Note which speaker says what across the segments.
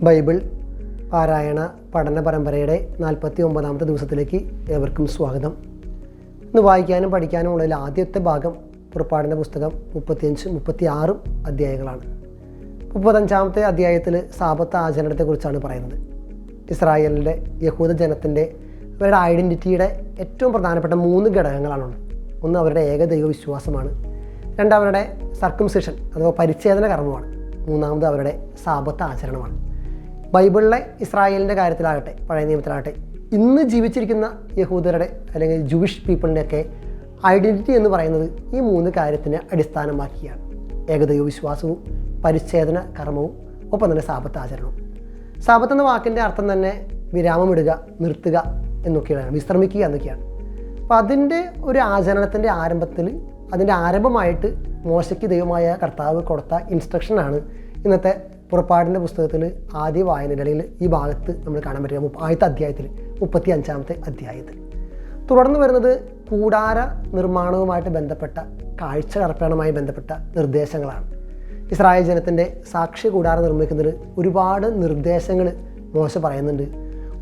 Speaker 1: Bible പാരായണ പഠന പരമ്പരയുടെ 49ാമത്തെ ദിവസത്തിലേക്ക് ഏവർക്കും സ്വാഗതം. ഇന്ന് വായിക്കാനും പഠിക്കാനും ഉള്ളതിൽ ആദ്യത്തെ ഭാഗം പുറപ്പാടിൻ്റെ പുസ്തകം 35-36 അധ്യായങ്ങളാണ്. 35ാമത്തെ അധ്യായത്തിൽ സാബത്ത് ആചരണത്തെക്കുറിച്ചാണ് പറയുന്നത്. ഇസ്രായേലിൻ്റെ യഹൂദ ജനത്തിൻ്റെ അവരുടെ ഐഡൻറ്റിറ്റിയുടെ ഏറ്റവും പ്രധാനപ്പെട്ട 3 ഘടകങ്ങളാണുള്ളത്. ഒന്ന് അവരുടെ ഏകദൈവ വിശ്വാസമാണ്, രണ്ട് അവരുടെ സർക്കംസിഷൻ അഥവാ പരിച്ഛേദന കർമ്മമാണ്, മൂന്നാമത് അവരുടെ സാബത്ത് ആചരണമാണ്. ബൈബിളിലെ ഇസ്രായേലിൻ്റെ കാര്യത്തിലാകട്ടെ പഴയ നിയമത്തിലാകട്ടെ ഇന്ന് ജീവിച്ചിരിക്കുന്ന യഹൂദരുടെ അല്ലെങ്കിൽ ജൂയിഷ് പീപ്പിളിൻ്റെയൊക്കെ ഐഡൻറ്റിറ്റി എന്ന് പറയുന്നത് ഈ 3 കാര്യത്തിനെ അടിസ്ഥാനമാക്കിയാണ്. ഏകദൈവ വിശ്വാസവും പരിച്ഛേദന കർമ്മവും ഒപ്പം തന്നെ സാബത്ത് ആചരണവും. സാബത്ത് എന്ന വാക്കിൻ്റെ അർത്ഥം തന്നെ വിരാമമിടുക, നിർത്തുക എന്നൊക്കെയാണ്, വിശ്രമിക്കുക എന്നൊക്കെയാണ്. അപ്പോൾ അതിൻ്റെ ഒരു ആചരണത്തിൻ്റെ ആരംഭത്തിൽ അതിൻ്റെ ആരംഭമായിട്ട് മോശയ്ക്ക് ദൈവമായ കർത്താവ് കൊടുത്ത ഇൻസ്ട്രക്ഷനാണ് ഇന്നത്തെ പുറപ്പാടിൻ്റെ പുസ്തകത്തിൽ ആദ്യ വായനയിൽ അല്ലെങ്കിൽ ഈ ഭാഗത്ത് നമ്മൾ കാണാൻ പറ്റുക ആദ്യത്തെ അധ്യായത്തിൽ 35ാമത്തെ അധ്യായത്തിൽ. തുടർന്ന് വരുന്നത് കൂടാര നിർമ്മാണവുമായിട്ട് ബന്ധപ്പെട്ട കാഴ്ച അർപ്പണവുമായി ബന്ധപ്പെട്ട നിർദ്ദേശങ്ങളാണ്. ഇസ്രായേൽ ജനത്തിൻ്റെ സാക്ഷി കൂടാരം നിർമ്മിക്കുന്നതിൽ ഒരുപാട് നിർദ്ദേശങ്ങൾ മോശ പറയുന്നുണ്ട്.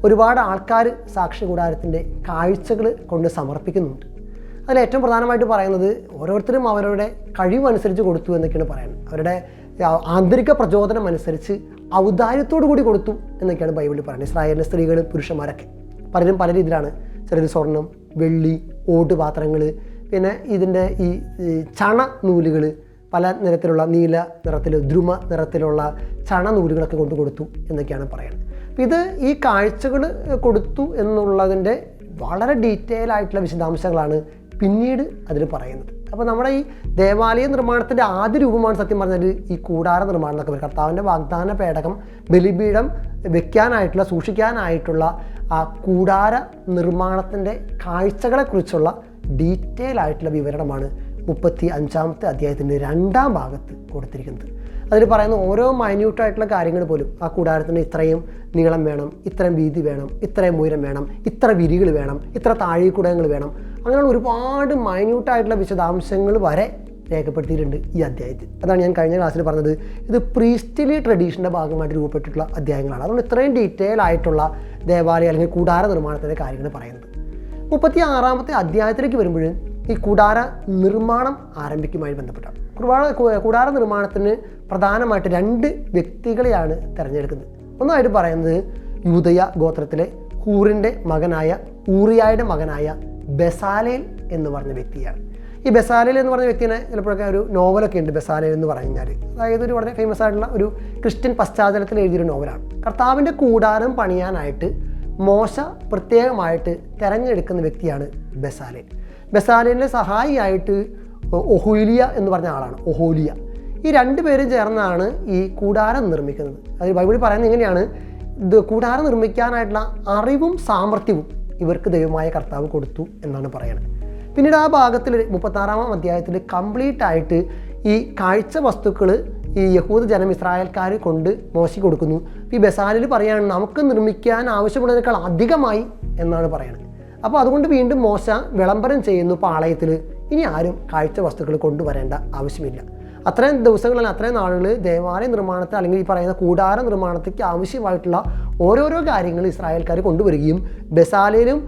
Speaker 1: ഒരുപാട് ആൾക്കാർ സാക്ഷി കൂടാരത്തിൻ്റെ കാഴ്ചകൾ കൊണ്ട് സമർപ്പിക്കുന്നുണ്ട്. അതിലേറ്റവും പ്രധാനമായിട്ട് പറയുന്നത് ഓരോരുത്തരും അവരുടെ കഴിവനുസരിച്ച് കൊടുത്തു എന്നൊക്കെയാണ് പറയുന്നത്. അവരുടെ ആന്തരിക പ്രചോദനം അനുസരിച്ച് ഔദാര്യത്തോടു കൂടി കൊടുത്തു എന്നൊക്കെയാണ് ബൈബിളിൽ പറയുന്നത്. ഇസ്രായേലിലെ സ്ത്രീകൾ പുരുഷന്മാരൊക്കെ പലരും പല രീതിയിലാണ്. ചിലർ സ്വർണം, വെള്ളി, ഓട് പാത്രങ്ങൾ, പിന്നെ ഇതിൻ്റെ ഈ ചണ നൂലുകൾ, പല നിറത്തിലുള്ള നീല നിറത്തിൽ, ദ്രുമ നിറത്തിലുള്ള ചണ നൂലുകളൊക്കെ കൊണ്ട് കൊടുത്തു എന്നൊക്കെയാണ് പറയുന്നത്. അപ്പോൾ ഇത് ഈ കാഴ്ചകൾ കൊടുത്തു എന്നുള്ളതിൻ്റെ വളരെ ഡീറ്റെയിൽ ആയിട്ടുള്ള വിശദാംശങ്ങളാണ് പിന്നീട് അതിൽ പറയുന്നത്. അപ്പോൾ നമ്മുടെ ഈ ദേവാലയ നിർമ്മാണത്തിൻ്റെ ആദ്യ രൂപമാണ് സത്യം പറഞ്ഞാൽ ഈ കൂടാര നിർമ്മാണം എന്നൊക്കെ പറയും. കർത്താവിൻ്റെ വാഗ്ദാന പേടകം, ബലിപീഠം വെക്കാനായിട്ടുള്ള, സൂക്ഷിക്കാനായിട്ടുള്ള ആ കൂടാര നിർമ്മാണത്തിൻ്റെ കാഴ്ചകളെക്കുറിച്ചുള്ള ഡീറ്റെയിൽ ആയിട്ടുള്ള വിവരണമാണ് 35ാമത്തെ അധ്യായത്തിൻ്റെ 2ാം ഭാഗത്ത് കൊടുത്തിരിക്കുന്നത്. അതിൽ പറയുന്ന ഓരോ മൈന്യൂട്ടായിട്ടുള്ള കാര്യങ്ങൾ പോലും ആ കൂടാരത്തിന് ഇത്രയും നീളം വേണം, ഇത്രയും വീതി വേണം, ഇത്രയും ഉയരം വേണം, ഇത്ര വിരികൾ വേണം, ഇത്ര താഴിക്കുടങ്ങൾ വേണം, അങ്ങനെയുള്ള ഒരുപാട് മൈന്യൂട്ടായിട്ടുള്ള വിശദാംശങ്ങൾ വരെ രേഖപ്പെടുത്തിയിട്ടുണ്ട് ഈ അധ്യായത്തിൽ. അതാണ് ഞാൻ കഴിഞ്ഞ ക്ലാസ്സിൽ പറഞ്ഞത്, ഇത് പ്രീസ്റ്റ്ലി ട്രഡീഷൻ്റെ ഭാഗമായിട്ട് രൂപപ്പെട്ടിട്ടുള്ള അധ്യായങ്ങളാണ്. അതുകൊണ്ട് ഇത്രയും ഡീറ്റെയിൽ ആയിട്ടുള്ള ദേവാലയ അല്ലെങ്കിൽ കൂടാര നിർമ്മാണത്തിൻ്റെ കാര്യങ്ങൾ പറയുന്നത്. 36ാമത്തെ അധ്യായത്തിലേക്ക് വരുമ്പോഴും ഈ കൂടാര നിർമ്മാണം ആരംഭിക്കുമായി ബന്ധപ്പെട്ടാണ്. കൂടാര നിർമ്മാണത്തിന് പ്രധാനമായിട്ട് 2 വ്യക്തികളെയാണ് തിരഞ്ഞെടുക്കുന്നത്. ഒന്നായിട്ട് പറയുന്നത് യൂദയ ഗോത്രത്തിലെ ഹൂറിൻ്റെ മകനായ ഊറിയായുടെ മകനായ ബെസാലേൽ എന്ന് പറഞ്ഞ വ്യക്തിയാണ്. ഈ ബെസാലേൽ എന്ന് പറഞ്ഞ വ്യക്തിനെ ചിലപ്പോഴൊക്കെ ഒരു നോവലൊക്കെ ഉണ്ട്, ബെസാലേൽ എന്ന് പറഞ്ഞു കഴിഞ്ഞാൽ. അതായത് ഒരു വളരെ ഫേമസ് ആയിട്ടുള്ള ഒരു ക്രിസ്ത്യൻ പശ്ചാത്തലത്തിൽ എഴുതിയൊരു നോവലാണ്. കർത്താവിൻ്റെ കൂടാരം പണിയാനായിട്ട് മോശ പ്രത്യേകമായിട്ട് തിരഞ്ഞെടുക്കുന്ന വ്യക്തിയാണ് ബെസാലേൽ. ബെസാലേലിൻ്റെ സഹായിയായിട്ട് ഒഹോലിയ എന്ന് പറഞ്ഞ ആളാണ്, ഒഹോലിയ. ഈ 2 പേരും ചേർന്നാണ് ഈ കൂടാരം നിർമ്മിക്കുന്നത്. അത് ബൈബിളിൽ പറയുന്നത് ഇങ്ങനെയാണ്, കൂടാരം നിർമ്മിക്കാനായിട്ടുള്ള അറിവും സാമർഥ്യവും ഇവർക്ക് ദൈവമായ കർത്താവ് കൊടുത്തു എന്നാണ് പറയുന്നത്. പിന്നീട് ആ ഭാഗത്തിൽ 36ാം അധ്യായത്തിൽ കംപ്ലീറ്റ് ആയിട്ട് ഈ കാഴ്ച വസ്തുക്കൾ ഈ യഹൂദ ജനം ഇസ്രായേൽക്കാർ കൊണ്ട് മോശി കൊടുക്കുന്നു. ഈ ബെസാലിൽ പറയുകയാണ് നമുക്ക് നിർമ്മിക്കാൻ ആവശ്യമുള്ളതിനേക്കാൾ അധികമായി എന്നാണ് പറയുന്നത്. അപ്പോൾ അതുകൊണ്ട് വീണ്ടും മോശ വിളംബരം ചെയ്യുന്നു പാളയത്തിൽ, ഇനി ആരും കാഴ്ച വസ്തുക്കൾ കൊണ്ടുവരേണ്ട ആവശ്യമില്ല. അത്രയും ദിവസങ്ങളിൽ, അത്രയും നാളുകൾ ദേവാലയ നിർമ്മാണത്തിൽ അല്ലെങ്കിൽ ഈ പറയുന്ന കൂടാര നിർമ്മാണത്തേക്ക് ആവശ്യമായിട്ടുള്ള ഓരോരോ കാര്യങ്ങൾ ഇസ്രായേൽക്കാർ കൊണ്ടുവരികയും ബെസാലേലും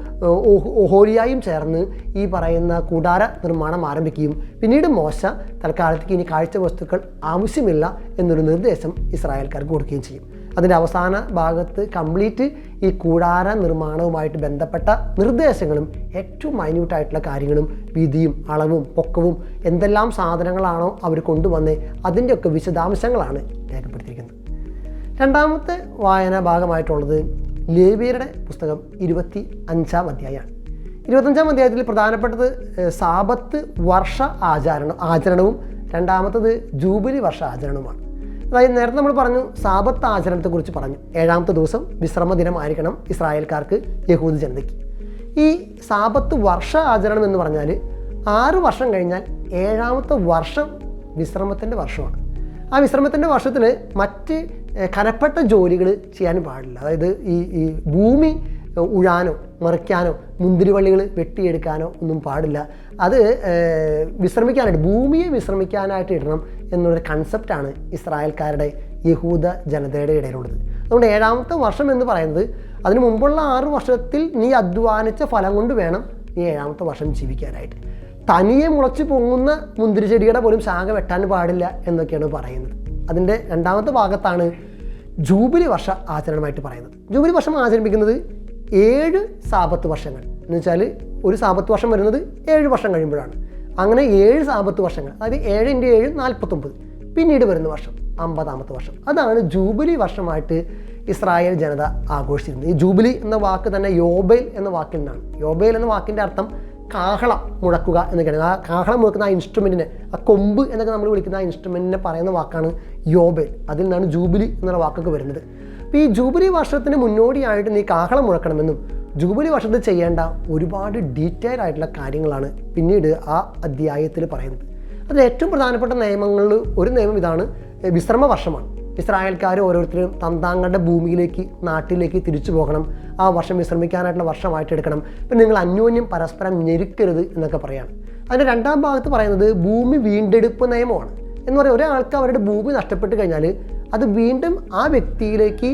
Speaker 1: ഒഹോലിയായും ചേർന്ന് ഈ പറയുന്ന കൂടാര നിർമ്മാണം ആരംഭിക്കുകയും പിന്നീട് മോശ തൽക്കാലത്തേക്ക് ഇനി കാഴ്ച വസ്തുക്കൾ ആവശ്യമില്ല എന്നൊരു നിർദ്ദേശം ഇസ്രായേൽക്കാർക്ക് കൊടുക്കുകയും ചെയ്യും. അതിൻ്റെ അവസാന ഭാഗത്ത് കംപ്ലീറ്റ് ഈ കൂടാര നിർമ്മാണവുമായിട്ട് ബന്ധപ്പെട്ട നിർദ്ദേശങ്ങളും ഏറ്റവും മൈന്യൂട്ടായിട്ടുള്ള കാര്യങ്ങളും വീതിയും അളവും പൊക്കവും എന്തെല്ലാം സാധനങ്ങളാണോ അവർ കൊണ്ടുവന്നേ അതിൻ്റെയൊക്കെ വിശദാംശങ്ങളാണ് രേഖപ്പെടുത്തിയിരിക്കുന്നത്. 2ാമത്തെ വായന ഭാഗമായിട്ടുള്ളത് ലേവ്യരുടെ പുസ്തകം 25ാം അധ്യായമാണ്. 25ാം അധ്യായത്തിൽ പ്രധാനപ്പെട്ടത് സാബത്ത് വർഷ ആചരണവും 2ാമത്തത് ജൂബിലി വർഷ ആചരണവുമാണ്. അതായത് നേരത്തെ നമ്മൾ പറഞ്ഞു സാബത്ത് ആചരണത്തെക്കുറിച്ച് പറഞ്ഞു. 7ാമത്തെ ദിവസം വിശ്രമ ദിനമായിരിക്കണം ഇസ്രായേൽക്കാർക്ക്, യഹൂദ ജനതയ്ക്ക്. ഈ സാബത്ത് വർഷ ആചരണം എന്ന് പറഞ്ഞാൽ 6 വർഷം കഴിഞ്ഞാൽ 7ാമത്തെ വർഷം വിശ്രമത്തിൻ്റെ വർഷമാണ്. ആ വിശ്രമത്തിൻ്റെ വർഷത്തിൽ മറ്റ് കനപ്പെട്ട ജോലികൾ ചെയ്യാനും പാടില്ല. അതായത് ഈ ഭൂമി ഉഴാനോ മറിക്കാനോ മുന്തിരിവള്ളികൾ വെട്ടിയെടുക്കാനോ ഒന്നും പാടില്ല. അത് വിശ്രമിക്കാനായിട്ട്, ഭൂമിയെ വിശ്രമിക്കാനായിട്ട് ഇടണം എന്നുള്ളൊരു കൺസെപ്റ്റാണ് ഇസ്രായേൽക്കാരുടെ യഹൂദ ജനതയുടെ ഇടയിലുള്ളത്. അതുകൊണ്ട് 7ാമത്തെ വർഷം എന്ന് പറയുന്നത് അതിന് മുമ്പുള്ള 6 വർഷത്തിൽ നീ അധ്വാനിച്ച ഫലം കൊണ്ട് വേണം നീ 7ാമത്തെ വർഷം ജീവിക്കാനായിട്ട്. തനിയെ മുളച്ച് പൊങ്ങുന്ന മുന്തിരി ചെടിയുടെ പോലും ശാഖ വെട്ടാൻ പാടില്ല എന്നൊക്കെയാണ് പറയുന്നത്. അതിൻ്റെ 2ാമത്തെ ഭാഗത്താണ് ജൂബിലി വർഷ ആചരണമായിട്ട് പറയുന്നത്. ജൂബിലി വർഷം ആചരിപ്പിക്കുന്നത് 7 സാപത്ത് വർഷങ്ങൾ എന്ന് വെച്ചാൽ ഒരു സാപത്ത് വർഷം വരുന്നത് 7 വർഷം കഴിയുമ്പോഴാണ്. അങ്ങനെ 7 സാപത്ത് വർഷങ്ങൾ, അതായത് 7 × 7 49, പിന്നീട് വരുന്ന വർഷം 50ാമത്തെ വർഷം. അതാണ് ജൂബിലി വർഷമായിട്ട് ഇസ്രായേൽ ജനത ആഘോഷിച്ചിരുന്നത്. ഈ ജൂബിലി എന്ന വാക്ക് തന്നെ യോബേൽ എന്ന വാക്കിൽ നിന്നാണ്. യോബേൽ എന്ന വാക്കിൻ്റെ അർത്ഥം കാഹളം മുഴക്കുക എന്നൊക്കെയാണ്. ആ കാഹളം മുഴക്കുന്ന ആ ഇൻസ്ട്രുമെൻറ്റിനെ, ആ കൊമ്പ് എന്നൊക്കെ നമ്മൾ വിളിക്കുന്ന ആ ഇൻസ്ട്രുമെൻറ്റിനെ പറയുന്ന വാക്കാണ് യോബേൽ. അതിൽ നിന്നാണ് ജൂബിലി എന്നുള്ള വാക്കൊക്കെ വരുന്നത്. അപ്പോൾ ഈ ജൂബിലി വർഷത്തിന് മുന്നോടിയായിട്ട് നീ കാഹളം മുഴക്കണമെന്നും ജൂബിലി വർഷത്തിൽ ചെയ്യേണ്ട ഒരുപാട് ഡീറ്റെയിൽ ആയിട്ടുള്ള കാര്യങ്ങളാണ് പിന്നീട് ആ അധ്യായത്തിൽ പറയുന്നത്. അതിൽ ഏറ്റവും പ്രധാനപ്പെട്ട നിയമങ്ങളിൽ ഒരു നിയമം ഇതാണ്: വിശ്രമ വർഷമാണ്. ഇസ്രായേൽക്കാർ ഓരോരുത്തരും തങ്ങളുടെ ഭൂമിയിലേക്ക്, നാട്ടിലേക്ക് തിരിച്ചു പോകണം. ആ വർഷം വിശ്രമിക്കാനായിട്ടുള്ള വർഷമായിട്ട് എടുക്കണം. പിന്നെ നിങ്ങൾ അന്യോന്യം പരസ്പരം ഞെരുക്കരുത് എന്നൊക്കെ പറയാണ്. അതിൻ്റെ 2ാം ഭാഗത്ത് പറയുന്നത് ഭൂമി വീണ്ടെടുപ്പ് നിയമമാണ്. എന്ന് പറയുന്നത് ഒരാൾക്ക് അവരുടെ ഭൂമി നഷ്ടപ്പെട്ട് കഴിഞ്ഞാൽ അത് വീണ്ടും ആ വ്യക്തിയിലേക്ക്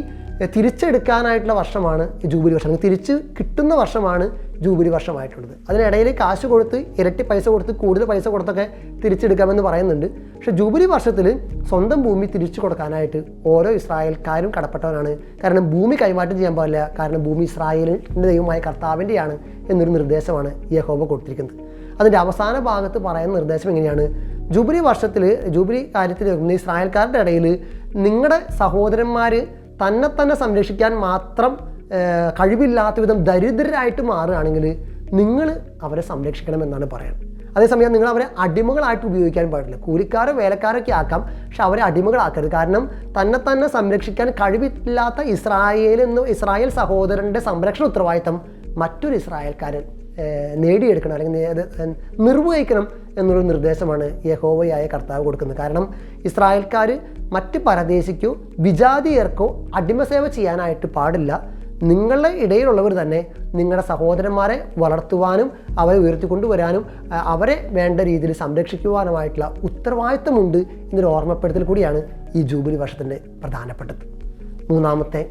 Speaker 1: തിരിച്ചെടുക്കാനായിട്ടുള്ള വർഷമാണ് ജൂബിലി വർഷം. തിരിച്ച് കിട്ടുന്ന വർഷമാണ് ജൂബിലി വർഷമായിട്ടുള്ളത്. അതിനിടയിൽ കാശ് കൊടുത്ത്, ഇരട്ടി പൈസ കൊടുത്ത്, കൂടുതൽ പൈസ കൊടുത്തൊക്കെ തിരിച്ചെടുക്കാമെന്ന് പറയുന്നുണ്ട്. പക്ഷേ ജൂബിലി വർഷത്തിൽ സ്വന്തം ഭൂമി തിരിച്ചു കൊടുക്കാനായിട്ട് ഓരോ ഇസ്രായേൽക്കാരും കടപ്പെട്ടവരാണ്. കാരണം ഭൂമി കൈമാറ്റം ചെയ്യാൻ പാടില്ല. കാരണം ഭൂമി ഇസ്രായേലിൻ്റെ ദൈവമായ കർത്താവിൻ്റെയാണ് എന്നൊരു നിർദ്ദേശമാണ് യഹോവ കൊടുത്തിരിക്കുന്നത്. അതിൻ്റെ അവസാന ഭാഗത്ത് പറയുന്ന നിർദ്ദേശം എങ്ങനെയാണ്: ജൂബിലി വർഷത്തിൽ, ജൂബിലി കാര്യത്തിൽ ഇസ്രായേൽക്കാരുടെ ഇടയിൽ നിങ്ങളുടെ സഹോദരന്മാർ തന്നെ സംരക്ഷിക്കാൻ മാത്രം കഴിവില്ലാത്ത വിധം ദരിദ്രരായിട്ട് മാറുകയാണെങ്കിൽ നിങ്ങൾ അവരെ സംരക്ഷിക്കണമെന്നാണ് പറയുന്നത്. അതേസമയം നിങ്ങൾ അവരെ അടിമകളായിട്ട് ഉപയോഗിക്കാൻ പാടില്ല. കൂലിക്കാരോ വേലക്കാരൊക്കെ ആക്കാം, പക്ഷെ അവരെ അടിമകളാക്കരുത്. കാരണം തന്നെ സംരക്ഷിക്കാൻ കഴിവില്ലാത്ത ഇസ്രായേൽ സഹോദരൻ്റെ സംരക്ഷണ ഉത്തരവാദിത്തം മറ്റൊരു ഇസ്രായേൽക്കാരൻ നേടിയെടുക്കണം, അല്ലെങ്കിൽ നിർവഹിക്കണം എന്നൊരു നിർദ്ദേശമാണ് യഹോവയായ കർത്താവ് കൊടുക്കുന്നത്. കാരണം ഇസ്രായേൽക്കാർ മറ്റ് പരദേശിക്കോ വിജാതീയർക്കോ അടിമസേവ ചെയ്യാനായിട്ട് പാടില്ല. നിങ്ങളുടെ ഇടയിലുള്ളവർ തന്നെ നിങ്ങളുടെ സഹോദരന്മാരെ വളർത്തുവാനും അവരെ ഉയർത്തിക്കൊണ്ടുവരാനും അവരെ വേണ്ട രീതിയിൽ സംരക്ഷിക്കുവാനുമായിട്ടുള്ള ഉത്തരവാദിത്തമുണ്ട് എന്നൊരു ഓർമ്മപ്പെടുത്തൽ കൂടിയാണ് ഈ ജൂബിലി വർഷത്തിൻ്റെ പ്രധാനപ്പെട്ടത്. 3ാമത്തെ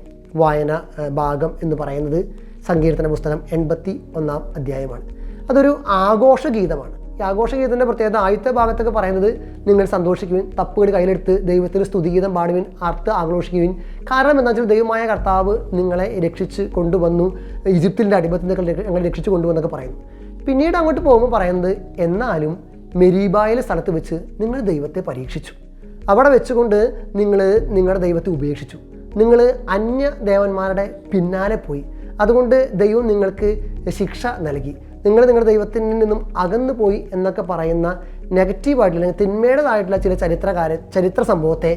Speaker 1: വായന ഭാഗം എന്ന് പറയുന്നത് സങ്കീർത്തന പുസ്തകം 81-ാം അധ്യായമാണ്. അതൊരു ആഘോഷഗീതമാണ്. ഈ ആഘോഷഗീതത്തിൻ്റെ പ്രത്യേകത ആദ്യത്തെ ഭാഗത്തൊക്കെ പറയുന്നത് നിങ്ങൾ സന്തോഷിക്കുവിൻ, തപ്പുകൾ കയ്യിലെടുത്ത് ദൈവത്തിന് സ്തുതിഗീതം പാടുവിൻ, ആർത്ത് ആഘോഷിക്കുവിൻ. കാരണം എന്താ വെച്ചാൽ ദൈവമായ കർത്താവ് നിങ്ങളെ രക്ഷിച്ച് കൊണ്ടുവന്നു, ഈജിപ്തിൻ്റെ അടിമത്തിൽ നിന്നൊക്കെ ഞങ്ങൾ രക്ഷിച്ച് കൊണ്ടുവന്നൊക്കെ പറയുന്നു. പിന്നീട് അങ്ങോട്ട് പോകുമ്പോൾ പറയുന്നത്, എന്നാലും മെരീബായിലെ സ്ഥലത്ത് വെച്ച് നിങ്ങൾ ദൈവത്തെ പരീക്ഷിച്ചു, അവിടെ വെച്ചുകൊണ്ട് നിങ്ങൾ നിങ്ങളുടെ ദൈവത്തെ ഉപേക്ഷിച്ചു, നിങ്ങൾ അന്യ ദേവന്മാരുടെ പിന്നാലെ പോയി, അതുകൊണ്ട് ദൈവം നിങ്ങൾക്ക് ശിക്ഷ നൽകി, നിങ്ങൾ നിങ്ങളുടെ ദൈവത്തിൽ നിന്നും അകന്നു പോയി എന്നൊക്കെ പറയുന്ന നെഗറ്റീവായിട്ടുള്ള, അല്ലെങ്കിൽ തിന്മയുടേതായിട്ടുള്ള ചില ചരിത്ര സംഭവത്തെ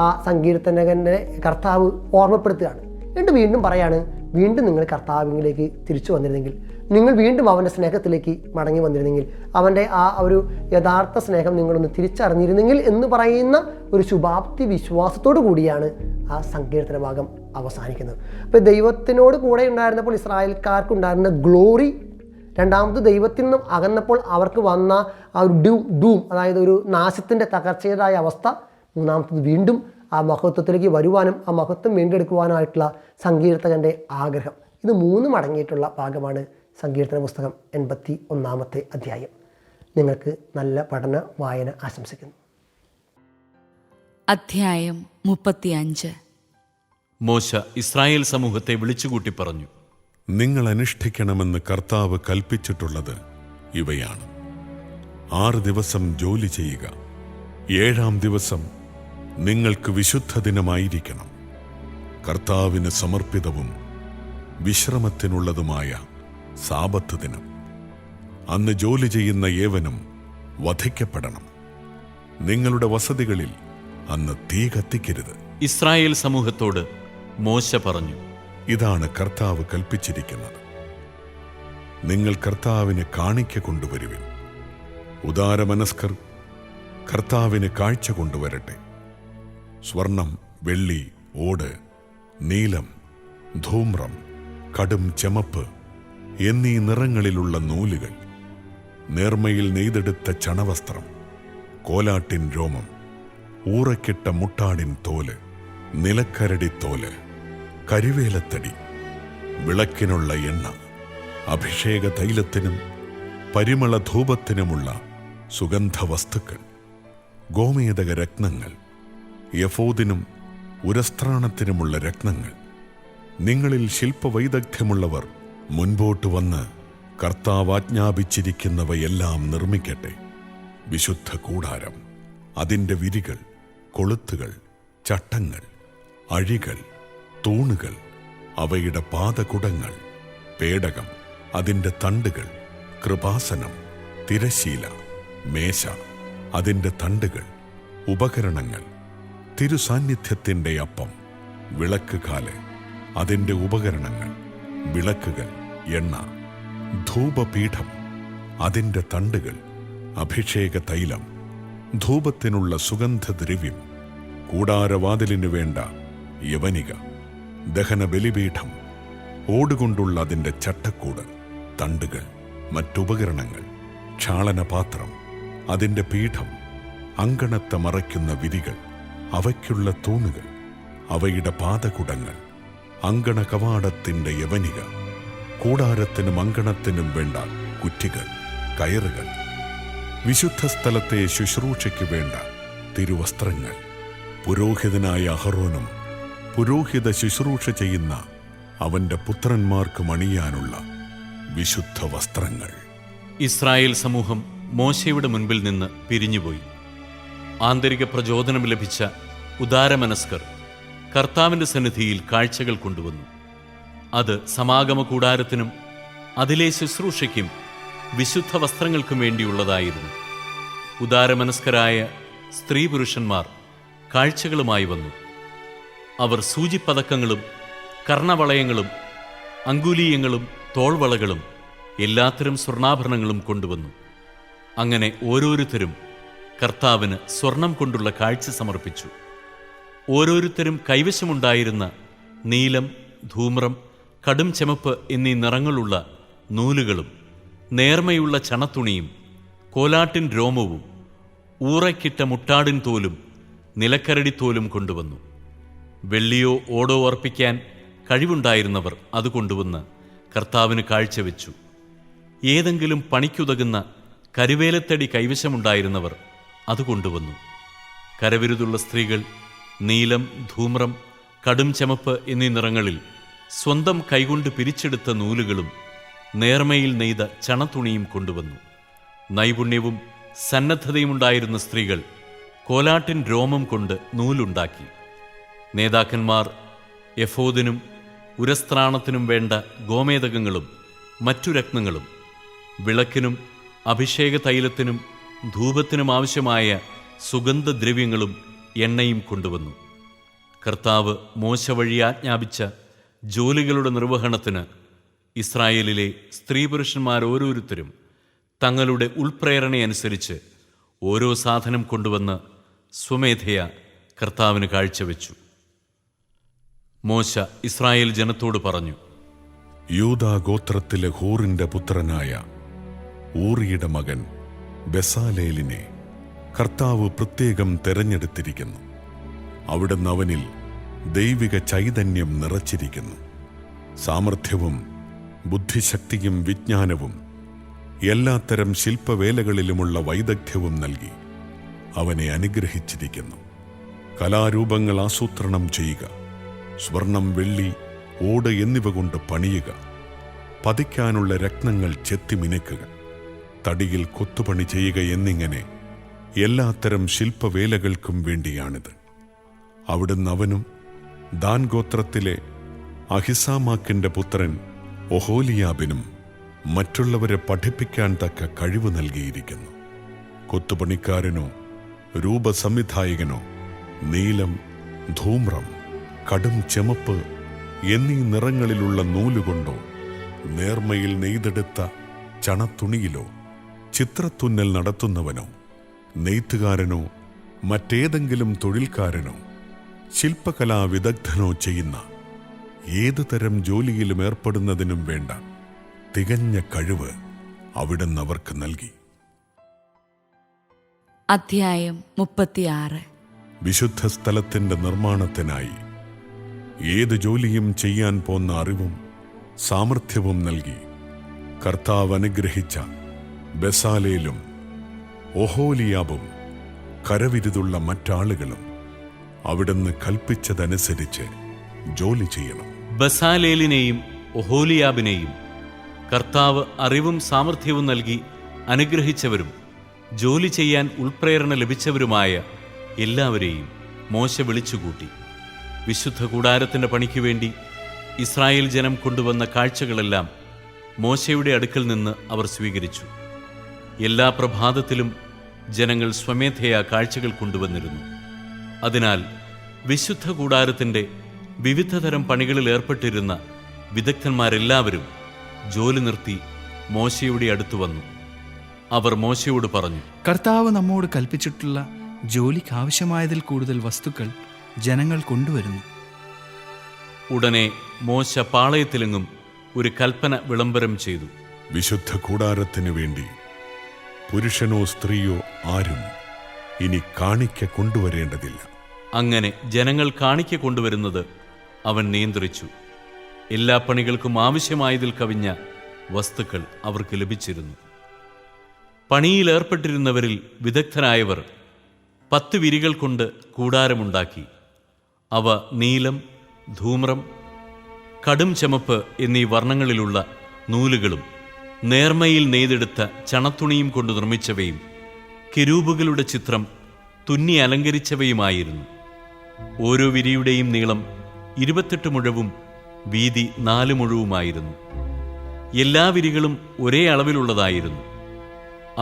Speaker 1: ആ സങ്കീർത്തനകൻ്റെ കർത്താവ് ഓർമ്മപ്പെടുത്തുകയാണ്. എന്നിട്ട് വീണ്ടും പറയാണ്, വീണ്ടും നിങ്ങൾ കർത്താവിലേക്ക് തിരിച്ചു വന്നിരുന്നെങ്കിൽ, നിങ്ങൾ വീണ്ടും അവൻ്റെ സ്നേഹത്തിലേക്ക് മടങ്ങി വന്നിരുന്നെങ്കിൽ, അവൻ്റെ ആ ഒരു യഥാർത്ഥ സ്നേഹം നിങ്ങളൊന്ന് തിരിച്ചറിഞ്ഞിരുന്നെങ്കിൽ എന്ന് പറയുന്ന ഒരു ശുഭാപ്തി വിശ്വാസത്തോടു കൂടിയാണ് ആ സങ്കീർത്തന ഭാഗം അവസാനിക്കുന്നത്. അപ്പോൾ ദൈവത്തിനോട് കൂടെ ഉണ്ടായിരുന്നപ്പോൾ ഇസ്രായേൽക്കാർക്കുണ്ടായിരുന്ന ഗ്ലോറി, രണ്ടാമത് ദൈവത്തിൽ നിന്നും അകന്നപ്പോൾ അവർക്ക് വന്ന ആ ഒരു ഡൂം, അതായത് ഒരു നാശത്തിൻ്റെ തകർച്ചയുടേതായ അവസ്ഥ, മൂന്നാമത്തത് വീണ്ടും ആ മഹത്വത്തിലേക്ക് വരുവാനും ആ മഹത്വം വീണ്ടെടുക്കുവാനായിട്ടുള്ള സങ്കീർത്തകൻ്റെ ആഗ്രഹം. ഇത് മൂന്നും അടങ്ങിയിട്ടുള്ള ഭാഗമാണ് സങ്കീർത്തന പുസ്തകം 81-ാമത്തെ അധ്യായം. നിങ്ങൾക്ക് നല്ല പഠന വായന ആശംസിക്കുന്നു.
Speaker 2: അധ്യായം 35.
Speaker 3: മോശ ഇസ്രായേൽ സമൂഹത്തെ വിളിച്ചുകൂട്ടി പറഞ്ഞു,
Speaker 4: നിങ്ങൾ അനുഷ്ഠിക്കണമെന്ന് കർത്താവ് കൽപ്പിച്ചിട്ടുള്ളത് ഇവയാണ്: 6 ദിവസം ജോലി ചെയ്യുക, 7-ാം ദിവസം നിങ്ങൾക്ക് വിശുദ്ധ ദിനമായിരിക്കണം. കർത്താവിന് സമർപ്പിതവും വിശ്രമത്തിനുള്ളതുമായ സാബത്ത് ദിനം. അന്ന് ജോലി ചെയ്യുന്ന ഏവനും വധിക്കപ്പെടണം. നിങ്ങളുടെ വസതികളിൽ അന്ന് തീ കത്തിക്കരുത്.
Speaker 3: ഇസ്രായേൽ സമൂഹത്തോട് മോശ പറഞ്ഞു,
Speaker 4: ഇതാണ് കർത്താവ് കൽപ്പിച്ചിരിക്കുന്നത്. നിങ്ങൾ കർത്താവിന് കാണിക്ക കൊണ്ടുവരുവിൻ. ഉദാരമനസ്കർ കർത്താവിന് കാഴ്ച കൊണ്ടുവരട്ടെ. സ്വർണം, വെള്ളി, ഓട്, നീലം, ധൂമ്രം, കടും ചെമപ്പ് എന്നീ നിറങ്ങളിലുള്ള നൂലുകൾ, നേർമയിൽ നെയ്തെടുത്ത ചണവസ്ത്രം, കോലാട്ടിൻ രോമം, ഊറക്കിട്ട മുട്ടാടിൻ തോല്, നിലക്കരടിത്തോല്, കരിവേലത്തടി, വിളക്കിനുള്ള എണ്ണ, അഭിഷേക തൈലത്തിനും പരിമള ധൂപത്തിനുമുള്ള സുഗന്ധവസ്തുക്കൾ, ഗോമേതക രത്നങ്ങൾ, യഫോദിനും ഉരസ്ത്രാണത്തിനുമുള്ള രത്നങ്ങൾ. നിങ്ങളിൽ ശില്പവൈദഗ്ധ്യമുള്ളവർ മുൻപോട്ട് വന്ന് കർത്താവ് ആജ്ഞാപിച്ചിരിക്കുന്നവയെല്ലാം നിർമ്മിക്കട്ടെ. വിശുദ്ധ കൂടാരം, അതിൻ്റെ വിരികൾ, കൊളുത്തുകൾ, ചട്ടങ്ങൾ, അഴികൾ, തൂണുകൾ, അവയുടെ പാദകുടങ്ങൾ, പേടകം, അതിൻ്റെ തണ്ടുകൾ, കൃപാസനം, തിരശീല, മേശ, അതിൻ്റെ തണ്ടുകൾ, ഉപകരണങ്ങൾ, തിരുസാന്നിധ്യത്തിൻ്റെ അപ്പം, വിളക്കുകാല്, അതിൻ്റെ ഉപകരണങ്ങൾ, വിളക്കുകൾ, എണ്ണ, ധൂപപീഠം, അതിൻ്റെ തണ്ടുകൾ, അഭിഷേക തൈലം, ധൂപത്തിനുള്ള സുഗന്ധദ്രവ്യം, കൂടാരവാതിലിനു വേണ്ട യവനിക, ദഹന ബലിപീഠം, ഓടുകൊണ്ടുള്ള അതിൻ്റെ ചട്ടക്കൂട്, തണ്ടുകൾ, മറ്റുപകരണങ്ങൾ, ക്ഷാളനപാത്രം, അതിൻ്റെ പീഠം, അങ്കണത്തെ മറയ്ക്കുന്ന വിരികൾ, അവയ്ക്കുള്ള തൂണുകൾ, അവയുടെ പാദകുടങ്ങൾ, അങ്കണ കവാടത്തിൻ്റെ യവനിക, കൂടാരത്തിനും അങ്കണത്തിനും വേണ്ട കുറ്റികൾ, കയറുകൾ, വിശുദ്ധ സ്ഥലത്തെ ശുശ്രൂഷയ്ക്ക് വേണ്ട തിരുവസ്ത്രങ്ങൾ, പുരോഹിതനായ അഹറോനും പുരോഹിത ശുശ്രൂഷ ചെയ്യുന്ന അവൻ്റെ പുത്രന്മാർക്കും അണിയാനുള്ള വിശുദ്ധ വസ്ത്രങ്ങൾ.
Speaker 3: ഇസ്രായേൽ സമൂഹം മോശയുടെ മുൻപിൽ നിന്ന് പിരിഞ്ഞുപോയി. ആന്തരിക പ്രചോദനം ലഭിച്ച ഉദാരമനസ്കർ കർത്താവിൻ്റെ സന്നിധിയിൽ കാഴ്ചകൾ കൊണ്ടുവന്നു. അത് സമാഗമ കൂടാരത്തിനും അതിലെ ശുശ്രൂഷയ്ക്കും വിശുദ്ധ വസ്ത്രങ്ങൾക്കും വേണ്ടിയുള്ളതായിരുന്നു. ഉദാരമനസ്കരായ സ്ത്രീ പുരുഷന്മാർ കാഴ്ചകളുമായി വന്നു. അവർ സൂചിപ്പതക്കങ്ങളും കർണവളയങ്ങളും അങ്കുലീയങ്ങളും തോൾവളകളും എല്ലാത്തരം സ്വർണ്ണാഭരണങ്ങളും കൊണ്ടുവന്നു. അങ്ങനെ ഓരോരുത്തരും കർത്താവിന് സ്വർണം കൊണ്ടുള്ള കാഴ്ച സമർപ്പിച്ചു. ഓരോരുത്തരും കൈവശമുണ്ടായിരുന്ന നീലം, ധൂമ്രം, കടും ചെമപ്പ് എന്നീ നിറങ്ങളുള്ള നൂലുകളും നേർമയുള്ള ചണത്തുണിയും കോലാട്ടിൻ രോമവും ഊറക്കിട്ട മുട്ടാടിൻ തോലും നിലക്കരടിത്തോലും കൊണ്ടുവന്നു. വെള്ളിയോ ഓടോ അർപ്പിക്കാൻ കഴിവുണ്ടായിരുന്നവർ അത് കൊണ്ടുവന്ന് കർത്താവിന് കാഴ്ചവെച്ചു. ഏതെങ്കിലും പണിക്കുതകുന്ന കരുവേലത്തടി കൈവശമുണ്ടായിരുന്നവർ അത് കൊണ്ടുവന്നു. കരവിരുതുള്ള സ്ത്രീകൾ നീലം, ധൂമ്രം, കടും ചെമപ്പ് എന്നീ നിറങ്ങളിൽ സ്വന്തം കൈകൊണ്ട് പിരിച്ചെടുത്ത നൂലുകളും നേർമയിൽ നെയ്ത ചണത്തുണിയും കൊണ്ടുവന്നു. നൈപുണ്യവും സന്നദ്ധതയുമുണ്ടായിരുന്ന സ്ത്രീകൾ കോലാട്ടിൻ രോമം കൊണ്ട് നൂലുണ്ടാക്കി. നേതാക്കന്മാർ എഫോദിനും ഉരസ്ത്രാണത്തിനും വേണ്ട ഗോമേതകങ്ങളും മറ്റു രത്നങ്ങളും, വിളക്കിനും അഭിഷേക തൈലത്തിനും ധൂപത്തിനും ആവശ്യമായ സുഗന്ധദ്രവ്യങ്ങളും എണ്ണയും കൊണ്ടുവന്നു. കർത്താവ് മോശ വഴി ആജ്ഞാപിച്ച ജോലികളുടെ നിർവഹണത്തിന് ഇസ്രായേലിലെ സ്ത്രീ പുരുഷന്മാർ ഓരോരുത്തരും തങ്ങളുടെ ഉൾപ്രേരണയനുസരിച്ച് ഓരോ സാധനം കൊണ്ടുവന്ന് സ്വമേധയാ കർത്താവിന് കാഴ്ചവെച്ചു. മോശ ഇസ്രായേൽ ജനത്തോട് പറഞ്ഞു:
Speaker 4: യൂദാ ഗോത്രത്തിലെ ഹൂറിന്റെ പുത്രനായ ഊറിയുടെ മകൻ ബെസാലേലിനെ കർത്താവ് പ്രത്യേകം തെരഞ്ഞെടുത്തിരിക്കുന്നു. അവിടുന്ന് അവനിൽ ദൈവിക ചൈതന്യം നിറച്ചിരിക്കുന്നു. സാമർഥ്യവും ബുദ്ധിശക്തിയും വിജ്ഞാനവും എല്ലാത്തരം ശില്പവേലകളിലുമുള്ള വൈദഗ്ധ്യവും നൽകി അവനെ അനുഗ്രഹിച്ചിരിക്കുന്നു. കലാരൂപങ്ങൾ ആസൂത്രണം ചെയ്യുക, സ്വർണം, വെള്ളി, ഓട് എന്നിവ കൊണ്ട് പണിയുക, പതിക്കാനുള്ള രത്നങ്ങൾ ചെത്തിമിനുക്കുക, തടിയിൽ കൊത്തുപണി ചെയ്യുക എന്നിങ്ങനെ എല്ലാത്തരം ശില്പവേലകൾക്കും വേണ്ടിയാണിത്. അവിടുന്ന് അവനും ദാൻ ഗോത്രത്തിലെ അഹിസാമാക്കിന്റെ പുത്രൻ ഒഹോലിയാബിനും മറ്റുള്ളവരെ പഠിപ്പിക്കാൻ തക്ക കഴിവ് നൽകിയിരിക്കുന്നു. കൊത്തുപണിക്കാരനോ രൂപസംവിധായകനോ നീലം, ധൂമ്രം, കടും ചെമപ്പ് എന്നീ നിറങ്ങളിലുള്ള നൂലുകൊണ്ടോ നേർമയിൽ നെയ്തെടുത്ത ചണത്തുണിയിലോ ചിത്രത്തുന്നൽ നടത്തുന്നവനോ നെയ്ത്തുകാരനോ മറ്റേതെങ്കിലും തൊഴിൽക്കാരനോ ശില്പകലാ വിദഗ്ധനോ ചെയ്യുന്ന ഏതു തരം ജോലിയിലും ഏർപ്പെടുന്നതിനും വേണ്ട തികഞ്ഞ കഴിവ് അവിടുന്ന് അവർക്ക് നൽകി.
Speaker 2: അധ്യായം 36.
Speaker 4: വിശുദ്ധ സ്ഥലത്തിന്റെ നിർമ്മാണത്തിനായി ഏത് ജോലിയും ചെയ്യാൻ പോന്ന അറിവും സാമർഥ്യവും നൽകി കർത്താവ് അനുഗ്രഹിച്ച ബെസാലേലും ഒഹോലിയാബും കരവിരുതുള്ള മറ്റാളുകളും അവിടുന്ന് കൽപ്പിച്ചതനുസരിച്ച് ജോലി ചെയ്യണം.
Speaker 3: ബസാലേലിനെയും ഒഹോലിയാബിനെയും കർത്താവ് അറിവും സാമർഥ്യവും നൽകി അനുഗ്രഹിച്ചവരും ജോലി ചെയ്യാൻ ഉൾപ്രേരണ ലഭിച്ചവരുമായ എല്ലാവരെയും മോശെ വിളിച്ചുകൂട്ടി. വിശുദ്ധ കൂടാരത്തിൻ്റെ പണിക്ക് വേണ്ടി ഇസ്രായേൽ ജനം കൊണ്ടുവന്ന കാഴ്ചകളെല്ലാം മോശയുടെ അടുക്കൽ നിന്ന് അവർ സ്വീകരിച്ചു. എല്ലാ പ്രഭാതത്തിലും ജനങ്ങൾ സ്വമേധയാ കാഴ്ചകൾ കൊണ്ടുവന്നിരുന്നു. അതിനാൽ വിശുദ്ധ കൂടാരത്തിൻ്റെ വിവിധതരം പണികളിൽ ഏർപ്പെട്ടിരുന്ന വിദഗ്ധന്മാരെല്ലാവരും ജോലി നിർത്തി മോശയുടെ അടുത്തു വന്നു. അവർ മോശയോട് പറഞ്ഞു,
Speaker 5: കർത്താവ് നമ്മോട് കൽപ്പിച്ചിട്ടുള്ള ജോലിക്കാവശ്യമായതിൽ കൂടുതൽ വസ്തുക്കൾ ജനങ്ങൾ കൊണ്ടുവരുന്നു.
Speaker 3: ഉടനെ മോശ പാളയത്തിലെങ്ങും ഒരു കൽപ്പന വിളംബരം ചെയ്തു.
Speaker 4: വിശുദ്ധ കൂടാരത്തിനു വേണ്ടി പുരുഷനോ സ്ത്രീയോ ആരും ഇനി കാണിക്ക കൊണ്ടുവരേണ്ടതില്ല.
Speaker 3: അങ്ങനെ ജനങ്ങൾ കാണിക്ക കൊണ്ടുവരുന്നത് അവൻ നിയന്ത്രിച്ചു. എല്ലാ പണികൾക്കും ആവശ്യമായതിൽ കവിഞ്ഞ വസ്തുക്കൾ അവർക്ക് ലഭിച്ചിരുന്നു. പണിയിലേർപ്പെട്ടിരുന്നവരിൽ വിദഗ്ധരായവർ 10 വിരികൾ കൊണ്ട് കൂടാരമുണ്ടാക്കി. അവ നീലം, ധൂമ്രം, കടും ചുമപ്പ് എന്നീ വർണ്ണങ്ങളിലുള്ള നൂലുകളും നേർമയിൽ നെയ്തെടുത്ത ചണത്തുണിയും കൊണ്ട് നിർമ്മിച്ചവയും കെരൂബുകളുടെ ചിത്രം തുന്നി അലങ്കരിച്ചവയുമായിരുന്നു. ഓരോ വിരിയുടെയും നീളം 28 മുഴവും വീതി 4 മുഴവുമായിരുന്നു. എല്ലാ വിരികളും ഒരേ അളവിലുള്ളതായിരുന്നു.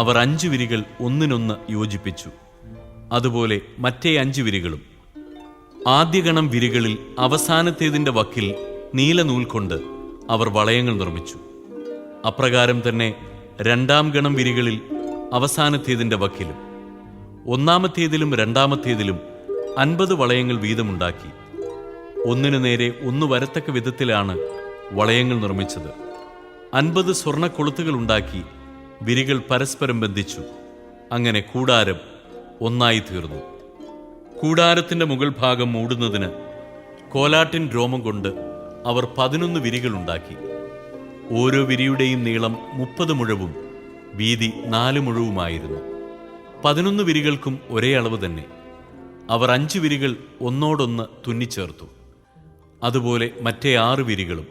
Speaker 3: അവർ 5 വിരികൾ ഒന്നിനൊന്ന് യോജിപ്പിച്ചു. അതുപോലെ മറ്റേ 5 വിരികളും. ആദ്യഗണം വിരികളിൽ അവസാനത്തേതിൻ്റെ വക്കിൽ നീലനൂൽ കൊണ്ട് അവർ വളയങ്ങൾ നിർമ്മിച്ചു. അപ്രകാരം തന്നെ 2-ാം ഗണം വിരികളിൽ അവസാനത്തേതിൻ്റെ വക്കിലും ഒന്നാമത്തേതിലും 2-ാമത്തേതിലും 50 വളയങ്ങൾ വീതമുണ്ടാക്കി. ഒന്നിനു നേരെ ഒന്ന് വരത്തക്ക വിധത്തിലാണ് വളയങ്ങൾ നിർമ്മിച്ചത്. 50 സ്വർണ്ണക്കൊളുത്തുകൾ ഉണ്ടാക്കി വിരികൾ പരസ്പരം ബന്ധിച്ചു. അങ്ങനെ കൂടാരം ഒന്നായി തീർന്നു. കൂടാരത്തിൻ്റെ മുകൾ ഭാഗം മൂടുന്നതിന് കോലാട്ടിൻ രോമം കൊണ്ട് അവർ 11 വിരികളുണ്ടാക്കി. ഓരോ വിരിയുടെയും നീളം 30 മുഴവും വീതി 4 മുഴവുമായിരുന്നു. 11 വിരികൾക്കും ഒരേ അളവ് തന്നെ. അവർ 5 വിരികൾ ഒന്നോടൊന്ന് തുന്നിച്ചേർത്തു. അതുപോലെ മറ്റേ 6 വിരികളും.